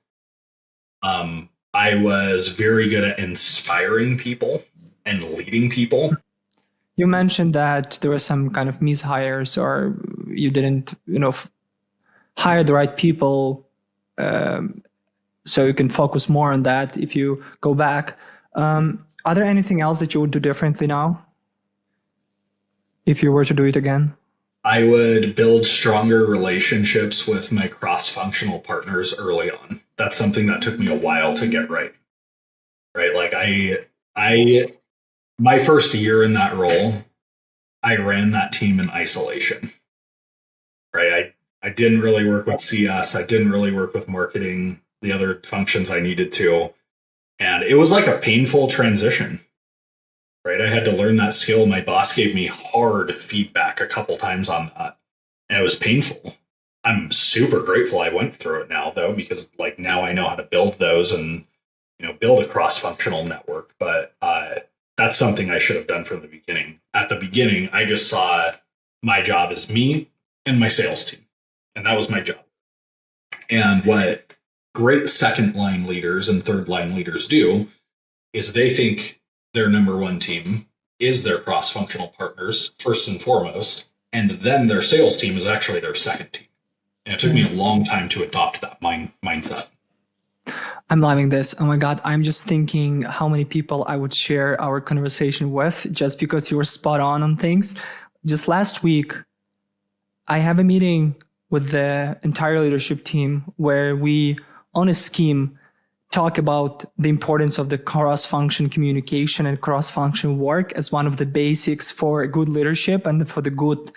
I was very good at inspiring people and leading people. You mentioned that there were some kind of mishires or you didn't, hire the right people. So you can focus more on that if you go back. Are there anything else that you would do differently now? If you were to do it again? I would build stronger relationships with my cross-functional partners early on. That's something that took me a while to get right. Right? Like my first year in that role, I ran that team in isolation. Right? I didn't really work with CS. I didn't really work with marketing, the other functions I needed to. And it was like a painful transition. Right? I had to learn that skill. My boss gave me hard feedback a couple times on that. And it was painful. I'm super grateful I went through it now, though, because like now I know how to build those and, build a cross-functional network. But that's something I should have done from the beginning. At the beginning, I just saw my job as me and my sales team. And that was my job. And what great second line leaders and third line leaders do is they think their number one team is their cross-functional partners, first and foremost, and then their sales team is actually their second team. And it took me a long time to adopt that mindset. I'm loving this. Oh my God, I'm just thinking how many people I would share our conversation with just because you were spot on things. Just last week, I have a meeting with the entire leadership team where we, on a scheme, talk about the importance of the cross-function communication and cross-function work as one of the basics for good leadership and for the good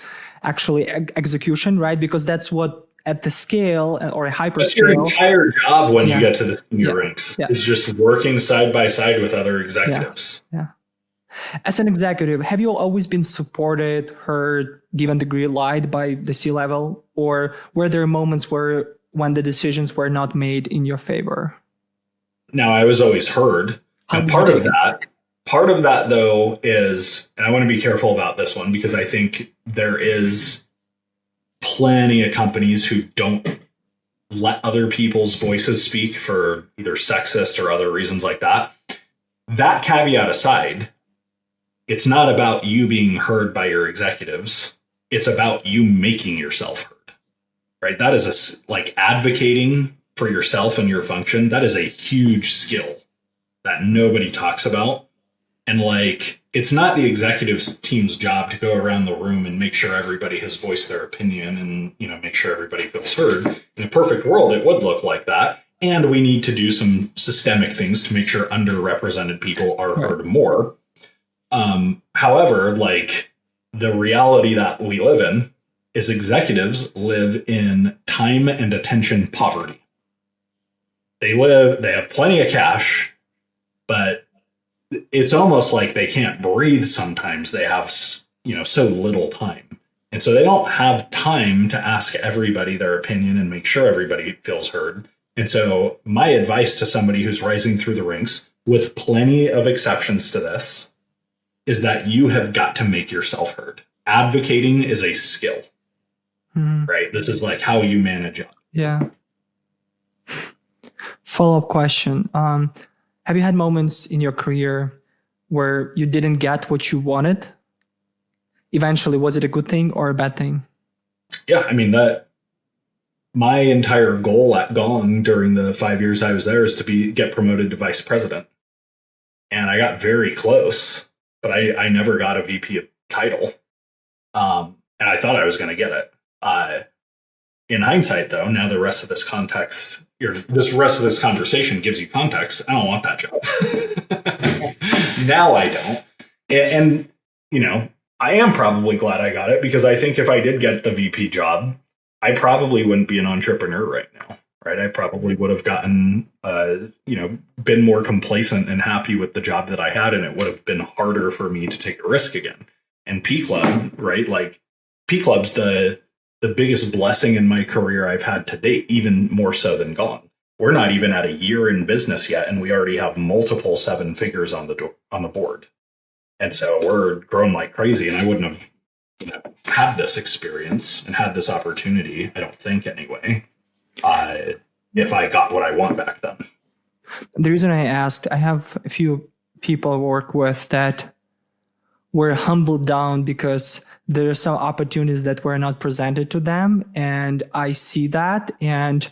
actually execution, right? Because that's what at the scale or a hyper that's scale. That's your entire job when you get to the senior ranks is just working side by side with other executives. Yeah. As an executive, have you always been supported, heard, given the green light by the C-level? Or were there moments when the decisions were not made in your favor? Now, I was always heard. And part of that, though, is, and I want to be careful about this one because I think there is plenty of companies who don't let other people's voices speak for either sexist or other reasons like that. That caveat aside, it's not about you being heard by your executives. It's about you making yourself heard, right? That is like advocating for yourself and your function. That is a huge skill that nobody talks about. And like, it's not the executive team's job to go around the room and make sure everybody has voiced their opinion and, make sure everybody feels heard. In a perfect world, it would look like that. And we need to do some systemic things to make sure underrepresented people are heard more. However, like the reality that we live in is executives live in time and attention poverty. They have plenty of cash, but it's almost like they can't breathe sometimes. They have, so little time. And so they don't have time to ask everybody their opinion and make sure everybody feels heard. And so my advice to somebody who's rising through the ranks, with plenty of exceptions to this, is that you have got to make yourself heard. Advocating is a skill, right? This is like how you manage it. Yeah. Follow-up question. Have you had moments in your career where you didn't get what you wanted? Eventually, was it a good thing or a bad thing? Yeah, I mean, that my entire goal at Gong during the 5 years I was there is to get promoted to vice president. And I got very close, but I never got a VP title. And I thought I was going to get it. In hindsight, though, now the rest of this conversation gives you context. I don't want that job. Now I don't. And, I am probably glad I got it, because I think if I did get the VP job, I probably wouldn't be an entrepreneur right now. Right. I probably would have gotten, been more complacent and happy with the job that I had. And it would have been harder for me to take a risk again. And P Club, right? Like P Club's the biggest blessing in my career I've had to date, even more so than Gong. We're not even at a year in business yet, and we already have multiple 7 figures on the board. And so we're growing like crazy, and I wouldn't have had this experience and had this opportunity, I don't think anyway, if I got what I want back then. The reason I asked, I have a few people I work with that were humbled down because there are some opportunities that were not presented to them. And I see that. And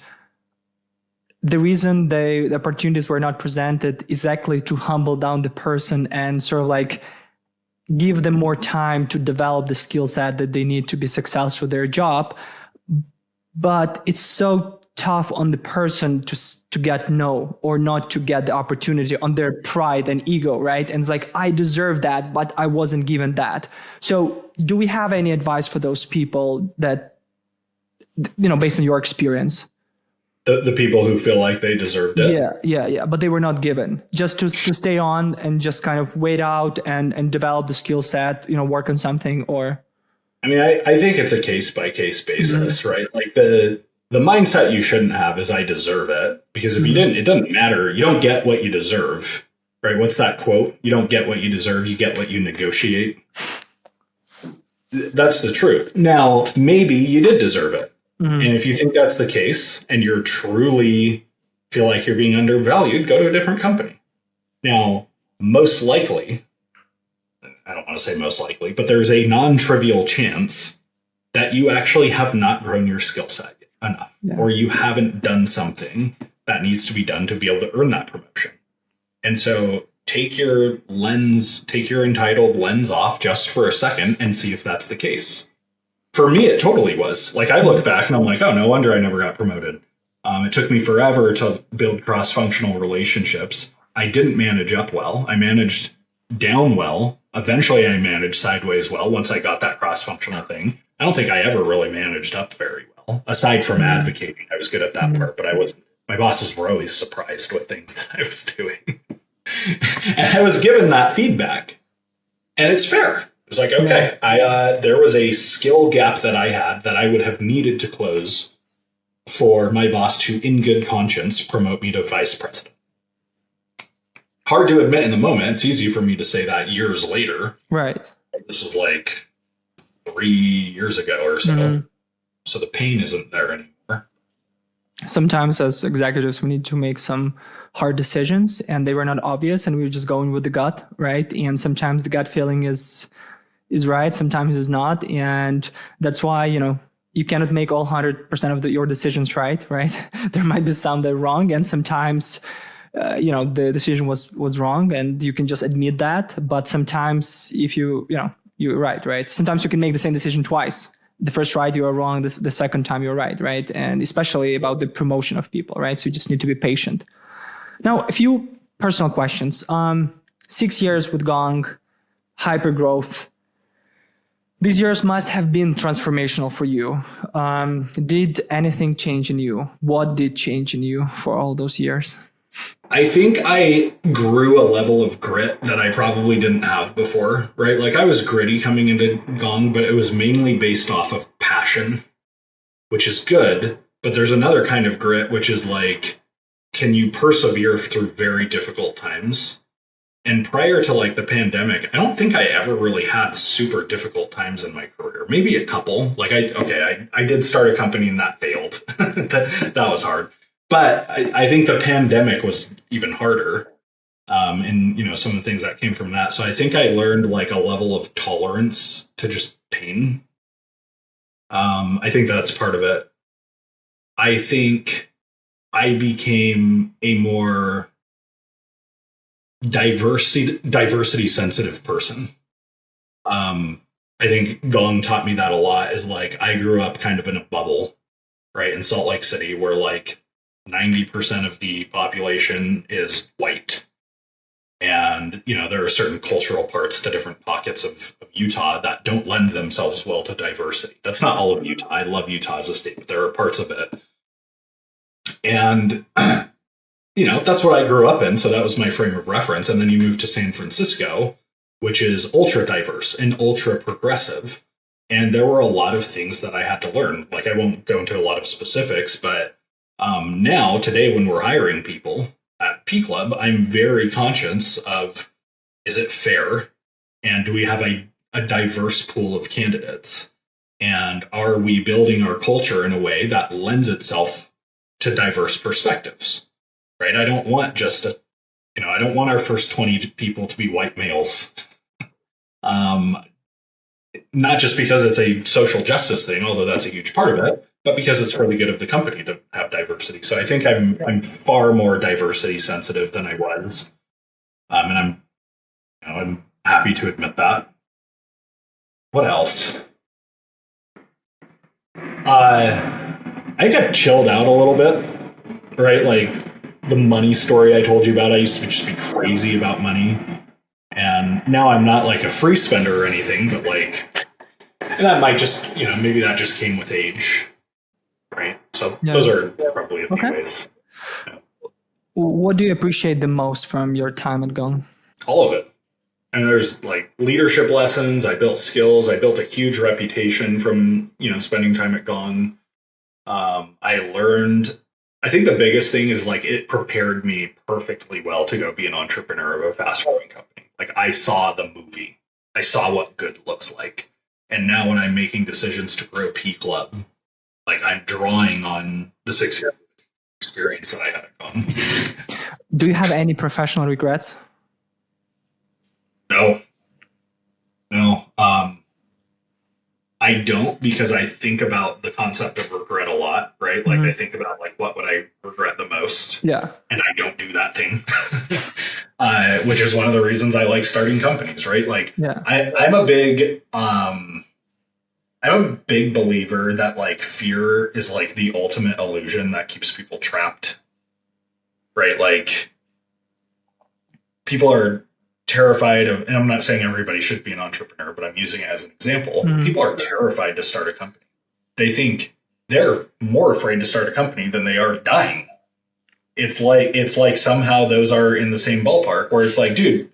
the reason the opportunities were not presented is exactly to humble down the person and sort of like give them more time to develop the skill set that they need to be successful with their job. But it's so tough on the person to get no or not to get the opportunity on their pride and ego, right? And it's like, I deserve that, but I wasn't given that. So do we have any advice for those people that, based on your experience? The people who feel like they deserved it. Yeah. But they were not given. Just to stay on and just kind of wait out and develop the skill set, work on something or. I mean, I think it's a case by case basis, right? Like the mindset you shouldn't have is I deserve it, because if you didn't, it doesn't matter. You don't get what you deserve, right? What's that quote? You don't get what you deserve. You get what you negotiate. That's the truth. Now, maybe you did deserve it. And if you think that's the case and you're truly feel like you're being undervalued, go to a different company. Now, most likely, I don't want to say most likely, but there's a non-trivial chance that you actually have not grown your skill set enough, or you haven't done something that needs to be done to be able to earn that promotion. And so take your entitled lens off just for a second and see if that's the case. For me, it totally was. Like, I look back and I'm like, oh, no wonder I never got promoted. It took me forever to build cross-functional relationships. I didn't manage up well. I managed down well. Eventually, I managed sideways well once I got that cross-functional thing. I don't think I ever really managed up very well, aside from advocating. I was good at that part, but I wasn't. My bosses were always surprised with things that I was doing. And I was given that feedback. And it's fair. It was like, okay, there was a skill gap that I had that I would have needed to close for my boss to, in good conscience, promote me to vice president. Hard to admit in the moment. It's easy for me to say that years later. Right. This is like 3 years ago or so. So the pain isn't there anymore. Sometimes as executives, we need to make some hard decisions, and they were not obvious, and we were just going with the gut, right? And sometimes the gut feeling is right, sometimes it's not. And that's why, you cannot make all 100% of your decisions right? There might be some that are wrong, and sometimes the decision was wrong, and you can just admit that. But sometimes if you're right? Sometimes you can make the same decision twice. The first right, you are wrong. The second time, you're right? And especially about the promotion of people, right? So you just need to be patient. Now, a few personal questions. 6 years with Gong, hypergrowth. These years must have been transformational for you. Did anything change in you? What did change in you for all those years? I think I grew a level of grit that I probably didn't have before, right? Like, I was gritty coming into Gong, but it was mainly based off of passion, which is good. But there's another kind of grit, which is like, can you persevere through very difficult times? And prior to like the pandemic, I don't think I ever really had super difficult times in my career. Maybe a couple. Like, I did start a company and that failed. that was hard. But I think the pandemic was even harder. and some of the things that came from that. So I think I learned like a level of tolerance to just pain. I think that's part of it. I think I became a more diversity sensitive person. I think Gong taught me that a lot. Is like I grew up kind of in a bubble, right, in Salt Lake City, where like 90% of the population is white. And, there are certain cultural parts to different pockets of Utah that don't lend themselves well to diversity. That's not all of Utah. I love Utah as a state, but there are parts of it. And, that's what I grew up in. So that was my frame of reference. And then you move to San Francisco, which is ultra diverse and ultra progressive. And there were a lot of things that I had to learn. Like I won't go into a lot of specifics, but now today when we're hiring people at P Club, I'm very conscious of, is it fair? And do we have a diverse pool of candidates? And are we building our culture in a way that lends itself to diverse perspectives? Right? I don't want just I don't want our first 20 people to be white males. Not just because it's a social justice thing, although that's a huge part of it, but because it's for the good of the company to have diversity. So I think I'm far more diversity sensitive than I was, and I'm happy to admit that. What else? I got chilled out a little bit, right? Like the money story I told you about. I used to just be crazy about money, and now I'm not like a free spender or anything, but like, and that might just maybe that just came with age. Right. So those are probably a few ways. Yeah. What do you appreciate the most from your time at Gong? All of it. And there's like leadership lessons. I built skills. I built a huge reputation from, spending time at Gong. I learned, I think the biggest thing is like it prepared me perfectly well to go be an entrepreneur of a fast growing company. Like I saw the movie. I saw what good looks like. And now when I'm making decisions to grow P Club, like I'm drawing on the 6-year experience that I had at Gong. Do you have any professional regrets? No. I don't, because I think about the concept of regret a lot, right? Like I think about like what would I regret the most? Yeah. And I don't do that thing. Which is one of the reasons I like starting companies, right? Like I'm a big believer that like fear is like the ultimate illusion that keeps people trapped, right? Like people are terrified of, and I'm not saying everybody should be an entrepreneur, but I'm using it as an example. People are terrified to start a company. They think they're more afraid to start a company than they are dying. It's like somehow those are in the same ballpark where it's like, dude,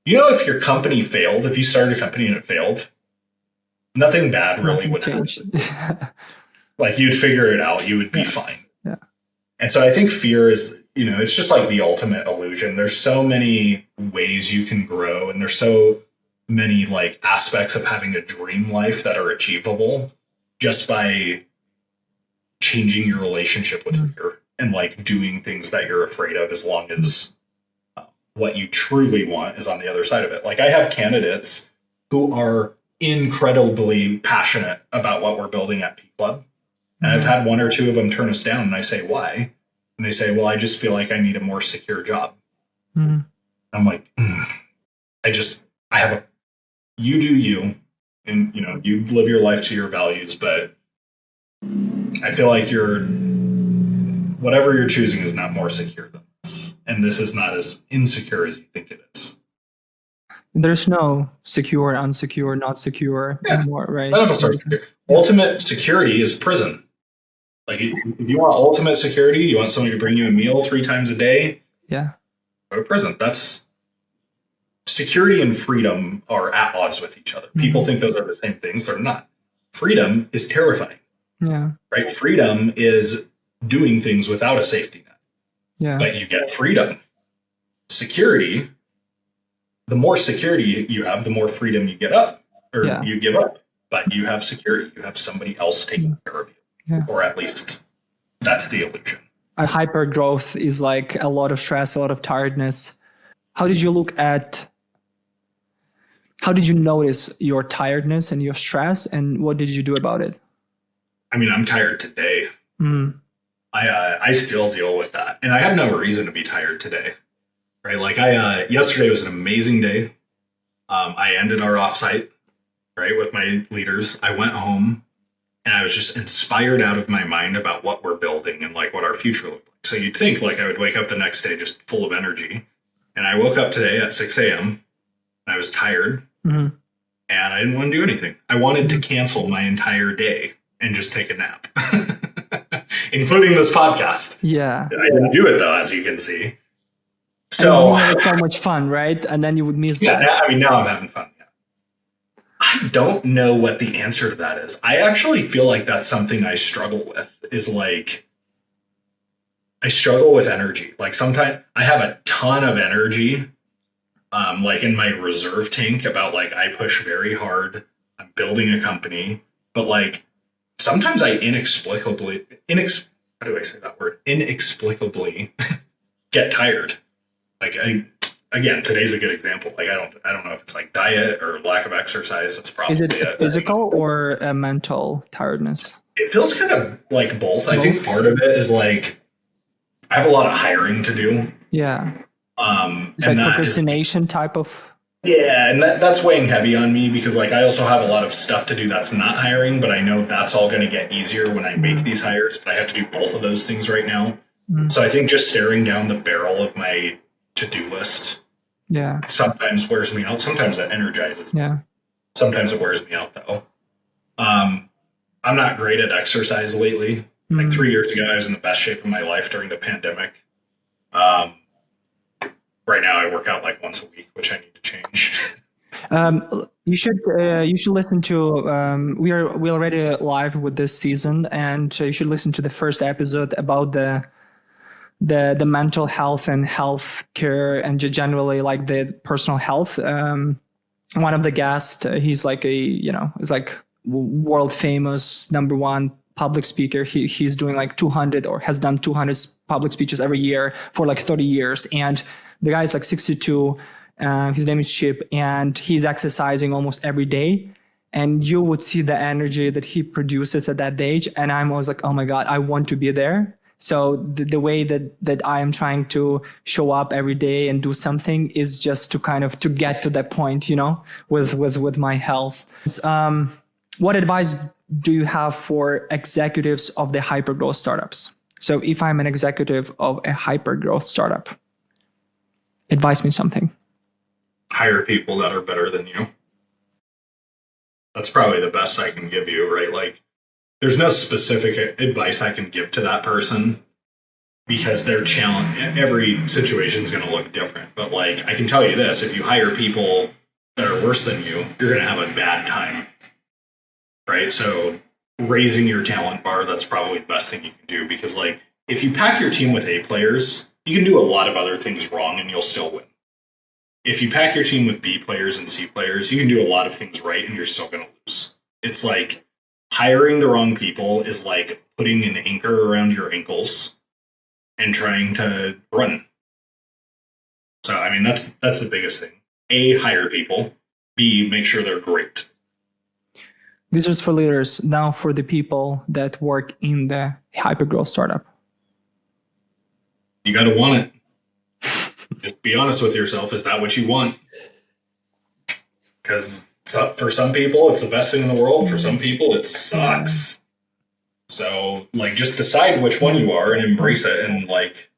if your company failed, if you started a company and it failed, nothing bad really would happen. Like you'd figure it out. You would be fine. Yeah. And so I think fear is, it's just like the ultimate illusion. There's so many ways you can grow, and there's so many like aspects of having a dream life that are achievable just by changing your relationship with fear and like doing things that you're afraid of, as long as what you truly want is on the other side of it. Like I have candidates who are incredibly passionate about what we're building at P Club. And I've had one or two of them turn us down, and I say, why? And they say, well, I just feel like I need a more secure job. I'm like, you do you, and you live your life to your values, but I feel like whatever you're choosing is not more secure than this. And this is not as insecure as you think it is. There's no secure, unsecure, not secure anymore, right? Ultimate security is prison. Like if you want ultimate security, you want somebody to bring you a meal 3 times a day. Yeah. Go to prison. That's security and freedom are at odds with each other. People think those are the same things. They're not. Freedom is terrifying. Yeah. Right? Freedom is doing things without a safety net. Yeah. But you get freedom. Security, the more security you have, the more freedom you get up or you give up. But you have security. You have somebody else taking care of you. Yeah. Or at least that's the illusion. Hypergrowth is like a lot of stress, a lot of tiredness. how did you notice your tiredness and your stress, and what did you do about it? I mean, I'm tired today. Mm. I still deal with that, and I have no reason to be tired today, right? Like yesterday was an amazing day. I ended our offsite, right, with my leaders. I went home and I was just inspired out of my mind about what we're building and like what our future looked like. So you'd think like I would wake up the next day just full of energy. And I woke up today at 6 a.m. and I was tired and I didn't want to do anything. I wanted to cancel my entire day and just take a nap, including this podcast. Yeah. I didn't do it though, as you can see. So it's so much fun, right? And then you would miss that. Yeah, I mean, now I'm having fun. Yeah. I don't know what the answer to that is. I actually feel like that's something I struggle with, is like, I struggle with energy. Like sometimes I have a ton of energy, like in my reserve tank about like, I push very hard. I'm building a company, but like sometimes I inexplicably get tired. Like again, today's a good example. Like I don't know if it's like diet or lack of exercise. It's probably is it physical or a mental tiredness? It feels kind of like both. I think part of it is like I have a lot of hiring to do. Yeah. It's like procrastination type of. Yeah, and that's weighing heavy on me because like I also have a lot of stuff to do that's not hiring, but I know that's all going to get easier when I make these hires. But I have to do both of those things right now. So I think just staring down the barrel of my to-do list sometimes wears me out. Sometimes that energizes me. Sometimes it wears me out though. I'm not great at exercise lately. Like 3 years ago I was in the best shape of my life during the pandemic. Right now I work out like once a week, which I need to change. You should listen to we already live with this season, and you should listen to the first episode about the mental health and health care and generally like the personal health. One of the guests, he's like is like world famous #1 public speaker. He's doing like 200 or has done 200 public speeches every year for like 30 years. And the guy is like 62. His name is Chip, and he's exercising almost every day. And you would see the energy that he produces at that age. And I'm always like, oh my God, I want to be there. So the way that I am trying to show up every day and do something is just to kind of to get to that point, with my health. What advice do you have for executives of the hypergrowth startups? So if I'm an executive of a hypergrowth startup, advise me something. Hire people that are better than you. That's probably the best I can give you, right? Like, there's no specific advice I can give to that person because their challenge, every situation is going to look different. But like, I can tell you this, if you hire people that are worse than you, you're going to have a bad time, right? So raising your talent bar, that's probably the best thing you can do, because like, if you pack your team with A players, you can do a lot of other things wrong and you'll still win. If you pack your team with B players and C players, you can do a lot of things right and you're still going to lose. It's like, hiring the wrong people is like putting an anchor around your ankles and trying to run. So, I mean, that's the biggest thing. A, hire people. B, make sure they're great. This is for leaders. Now for the people that work in the hypergrowth startup. You got to want it. Just be honest with yourself. Is that what you want? Because for some people, it's the best thing in the world. For some people, it sucks. So, like, just decide which one you are and embrace it. And, like,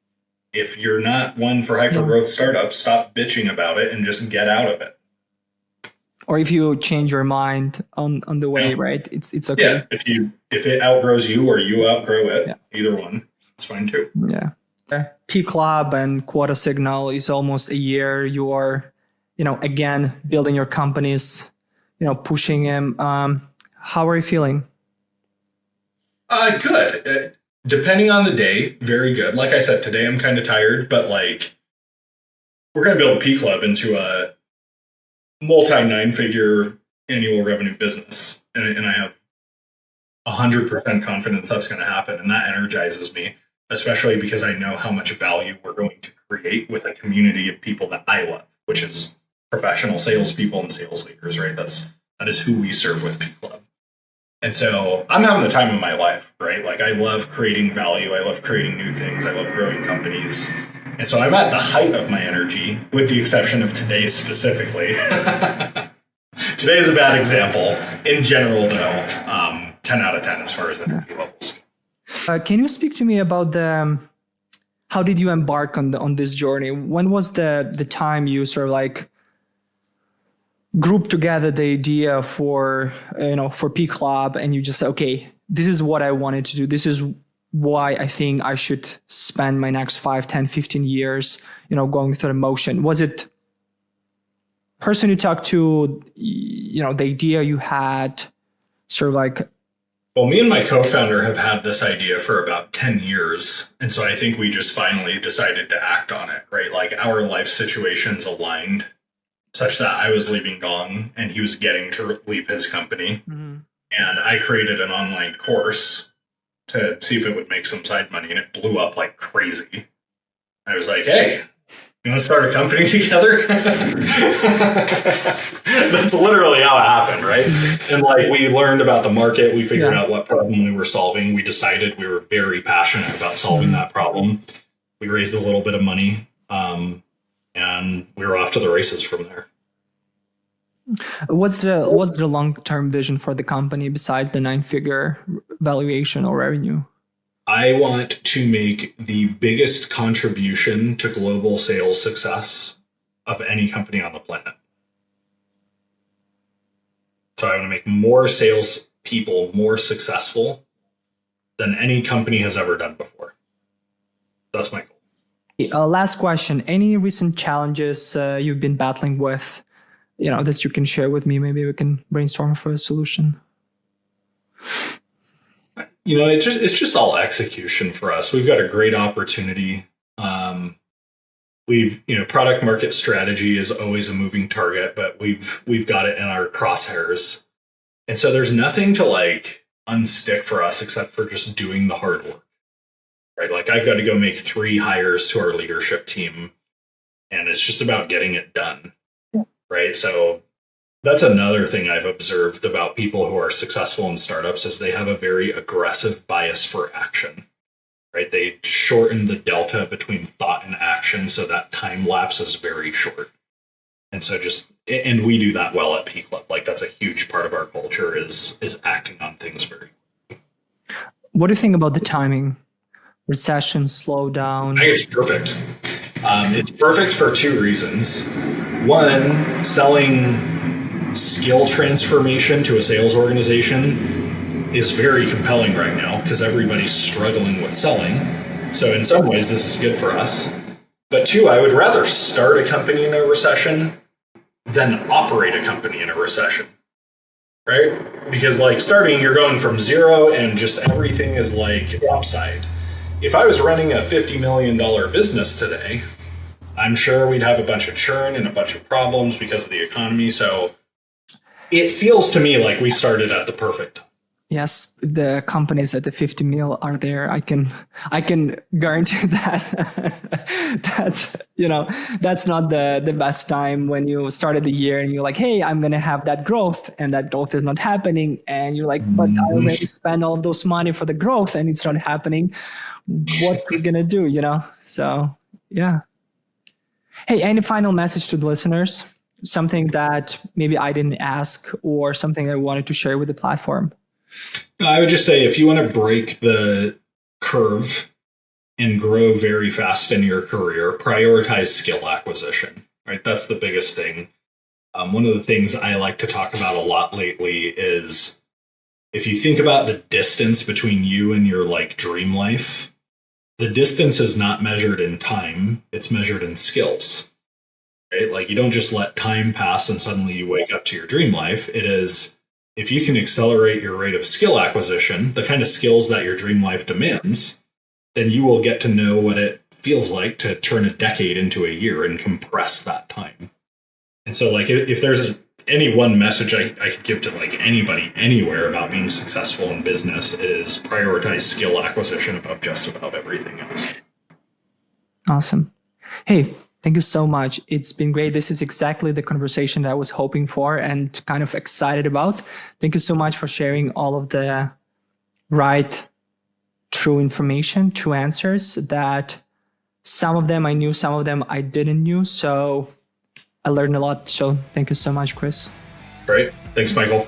if you're not one for hypergrowth startups, stop bitching about it and just get out of it. Or if you change your mind on the way, right? It's okay. Yeah, if it outgrows you or you outgrow it, either one, it's fine too. Yeah. P Club and QuotaSignal is almost a year. You are, again, building your companies, pushing them. How are you feeling? Good. Depending on the day, very good. Like I said, today I'm kind of tired, but like, we're going to build P Club into a multi-9-figure annual revenue business. And I have 100% confidence that's going to happen. And that energizes me. especially because I know how much value we're going to create with a community of people that I love, which is professional salespeople and sales leaders, right? That is who we serve with P Club. And so I'm having the time of my life, right? Like I love creating value. I love creating new things. I love growing companies. And so I'm at the height of my energy, with the exception of today specifically. Today is a bad example. In general, though, 10 out of 10 as far as energy levels. Can you speak to me about how did you embark on this journey? When was the time you sort of like group together the idea for P Club, and you just say, okay, this is what I wanted to do. This is why I think I should spend my next 5, 10, 15 years, going through the motion. Was it person you talked to, the idea you had, sort of like? Well, me and my co-founder have had this idea for about 10 years. And so I think we just finally decided to act on it, right? Like our life situations aligned such that I was leaving Gong and he was getting to leave his company. Mm-hmm. And I created an online course to see if it would make some side money, and it blew up like crazy. I was like, hey, you want to start a company together? That's literally how it happened, right? Mm-hmm. And like we learned about the market, we figured out what problem we were solving. We decided we were very passionate about solving that problem. We raised a little bit of money. And we were off to the races from there. What's the long-term vision for the company besides the 9-figure valuation or revenue? I want to make the biggest contribution to global sales success of any company on the planet. So I want to make more sales people more successful than any company has ever done before. That's my goal. Last question. Any recent challenges you've been battling with, that you can share with me? Maybe we can brainstorm for a solution. It's just all execution for us. We've got a great opportunity. Product market strategy is always a moving target, but we've got it in our crosshairs. And so there's nothing to like unstick for us except for just doing the hard work. Right? Like I've got to go make 3 hires to our leadership team, and it's just about getting it done. Yeah. Right. So that's another thing I've observed about people who are successful in startups is they have a very aggressive bias for action. Right. They shorten the delta between thought and action so that time lapse is very short. And so and we do that well at P Club. Like that's a huge part of our culture is acting on things very quickly. What do you think about the timing? Recession, slowdown? I think it's perfect. It's perfect for 2 reasons. One, selling skill transformation to a sales organization is very compelling right now because everybody's struggling with selling. So in some ways, this is good for us. But 2, I would rather start a company in a recession than operate a company in a recession. Right? Because like starting, you're going from 0 and just everything is like upside. If I was running a $50 million business today, I'm sure we'd have a bunch of churn and a bunch of problems because of the economy. So it feels to me like we started at the perfect time. Yes, the companies at the 50 mil are there. I can guarantee that. That's not the best time when you started the year and you're like, hey, I'm gonna have that growth, and that growth is not happening, and you're like, but I already spent all those money for the growth and it's not happening. What are you gonna do? So yeah. Hey, any final message to the listeners? Something that maybe I didn't ask, or something I wanted to share with the platform? I would just say if you want to break the curve and grow very fast in your career, prioritize skill acquisition, right? That's the biggest thing. One of the things I like to talk about a lot lately is if you think about the distance between you and your like dream life, the distance is not measured in time, it's measured in skills, right? Like you don't just let time pass and suddenly you wake up to your dream life. It is, if you can accelerate your rate of skill acquisition, the kind of skills that your dream life demands, then you will get to know what it feels like to turn a decade into a year and compress that time. And so like if there's any one message I could give to like anybody anywhere about being successful in business is prioritize skill acquisition above just about everything else. Awesome. Hey, thank you so much. It's been great. This is exactly the conversation that I was hoping for and kind of excited about. Thank you so much for sharing all of the right, true information, true answers that some of them I knew, some of them I didn't know. So I learned a lot. So thank you so much, Chris. Great. Thanks, Michael.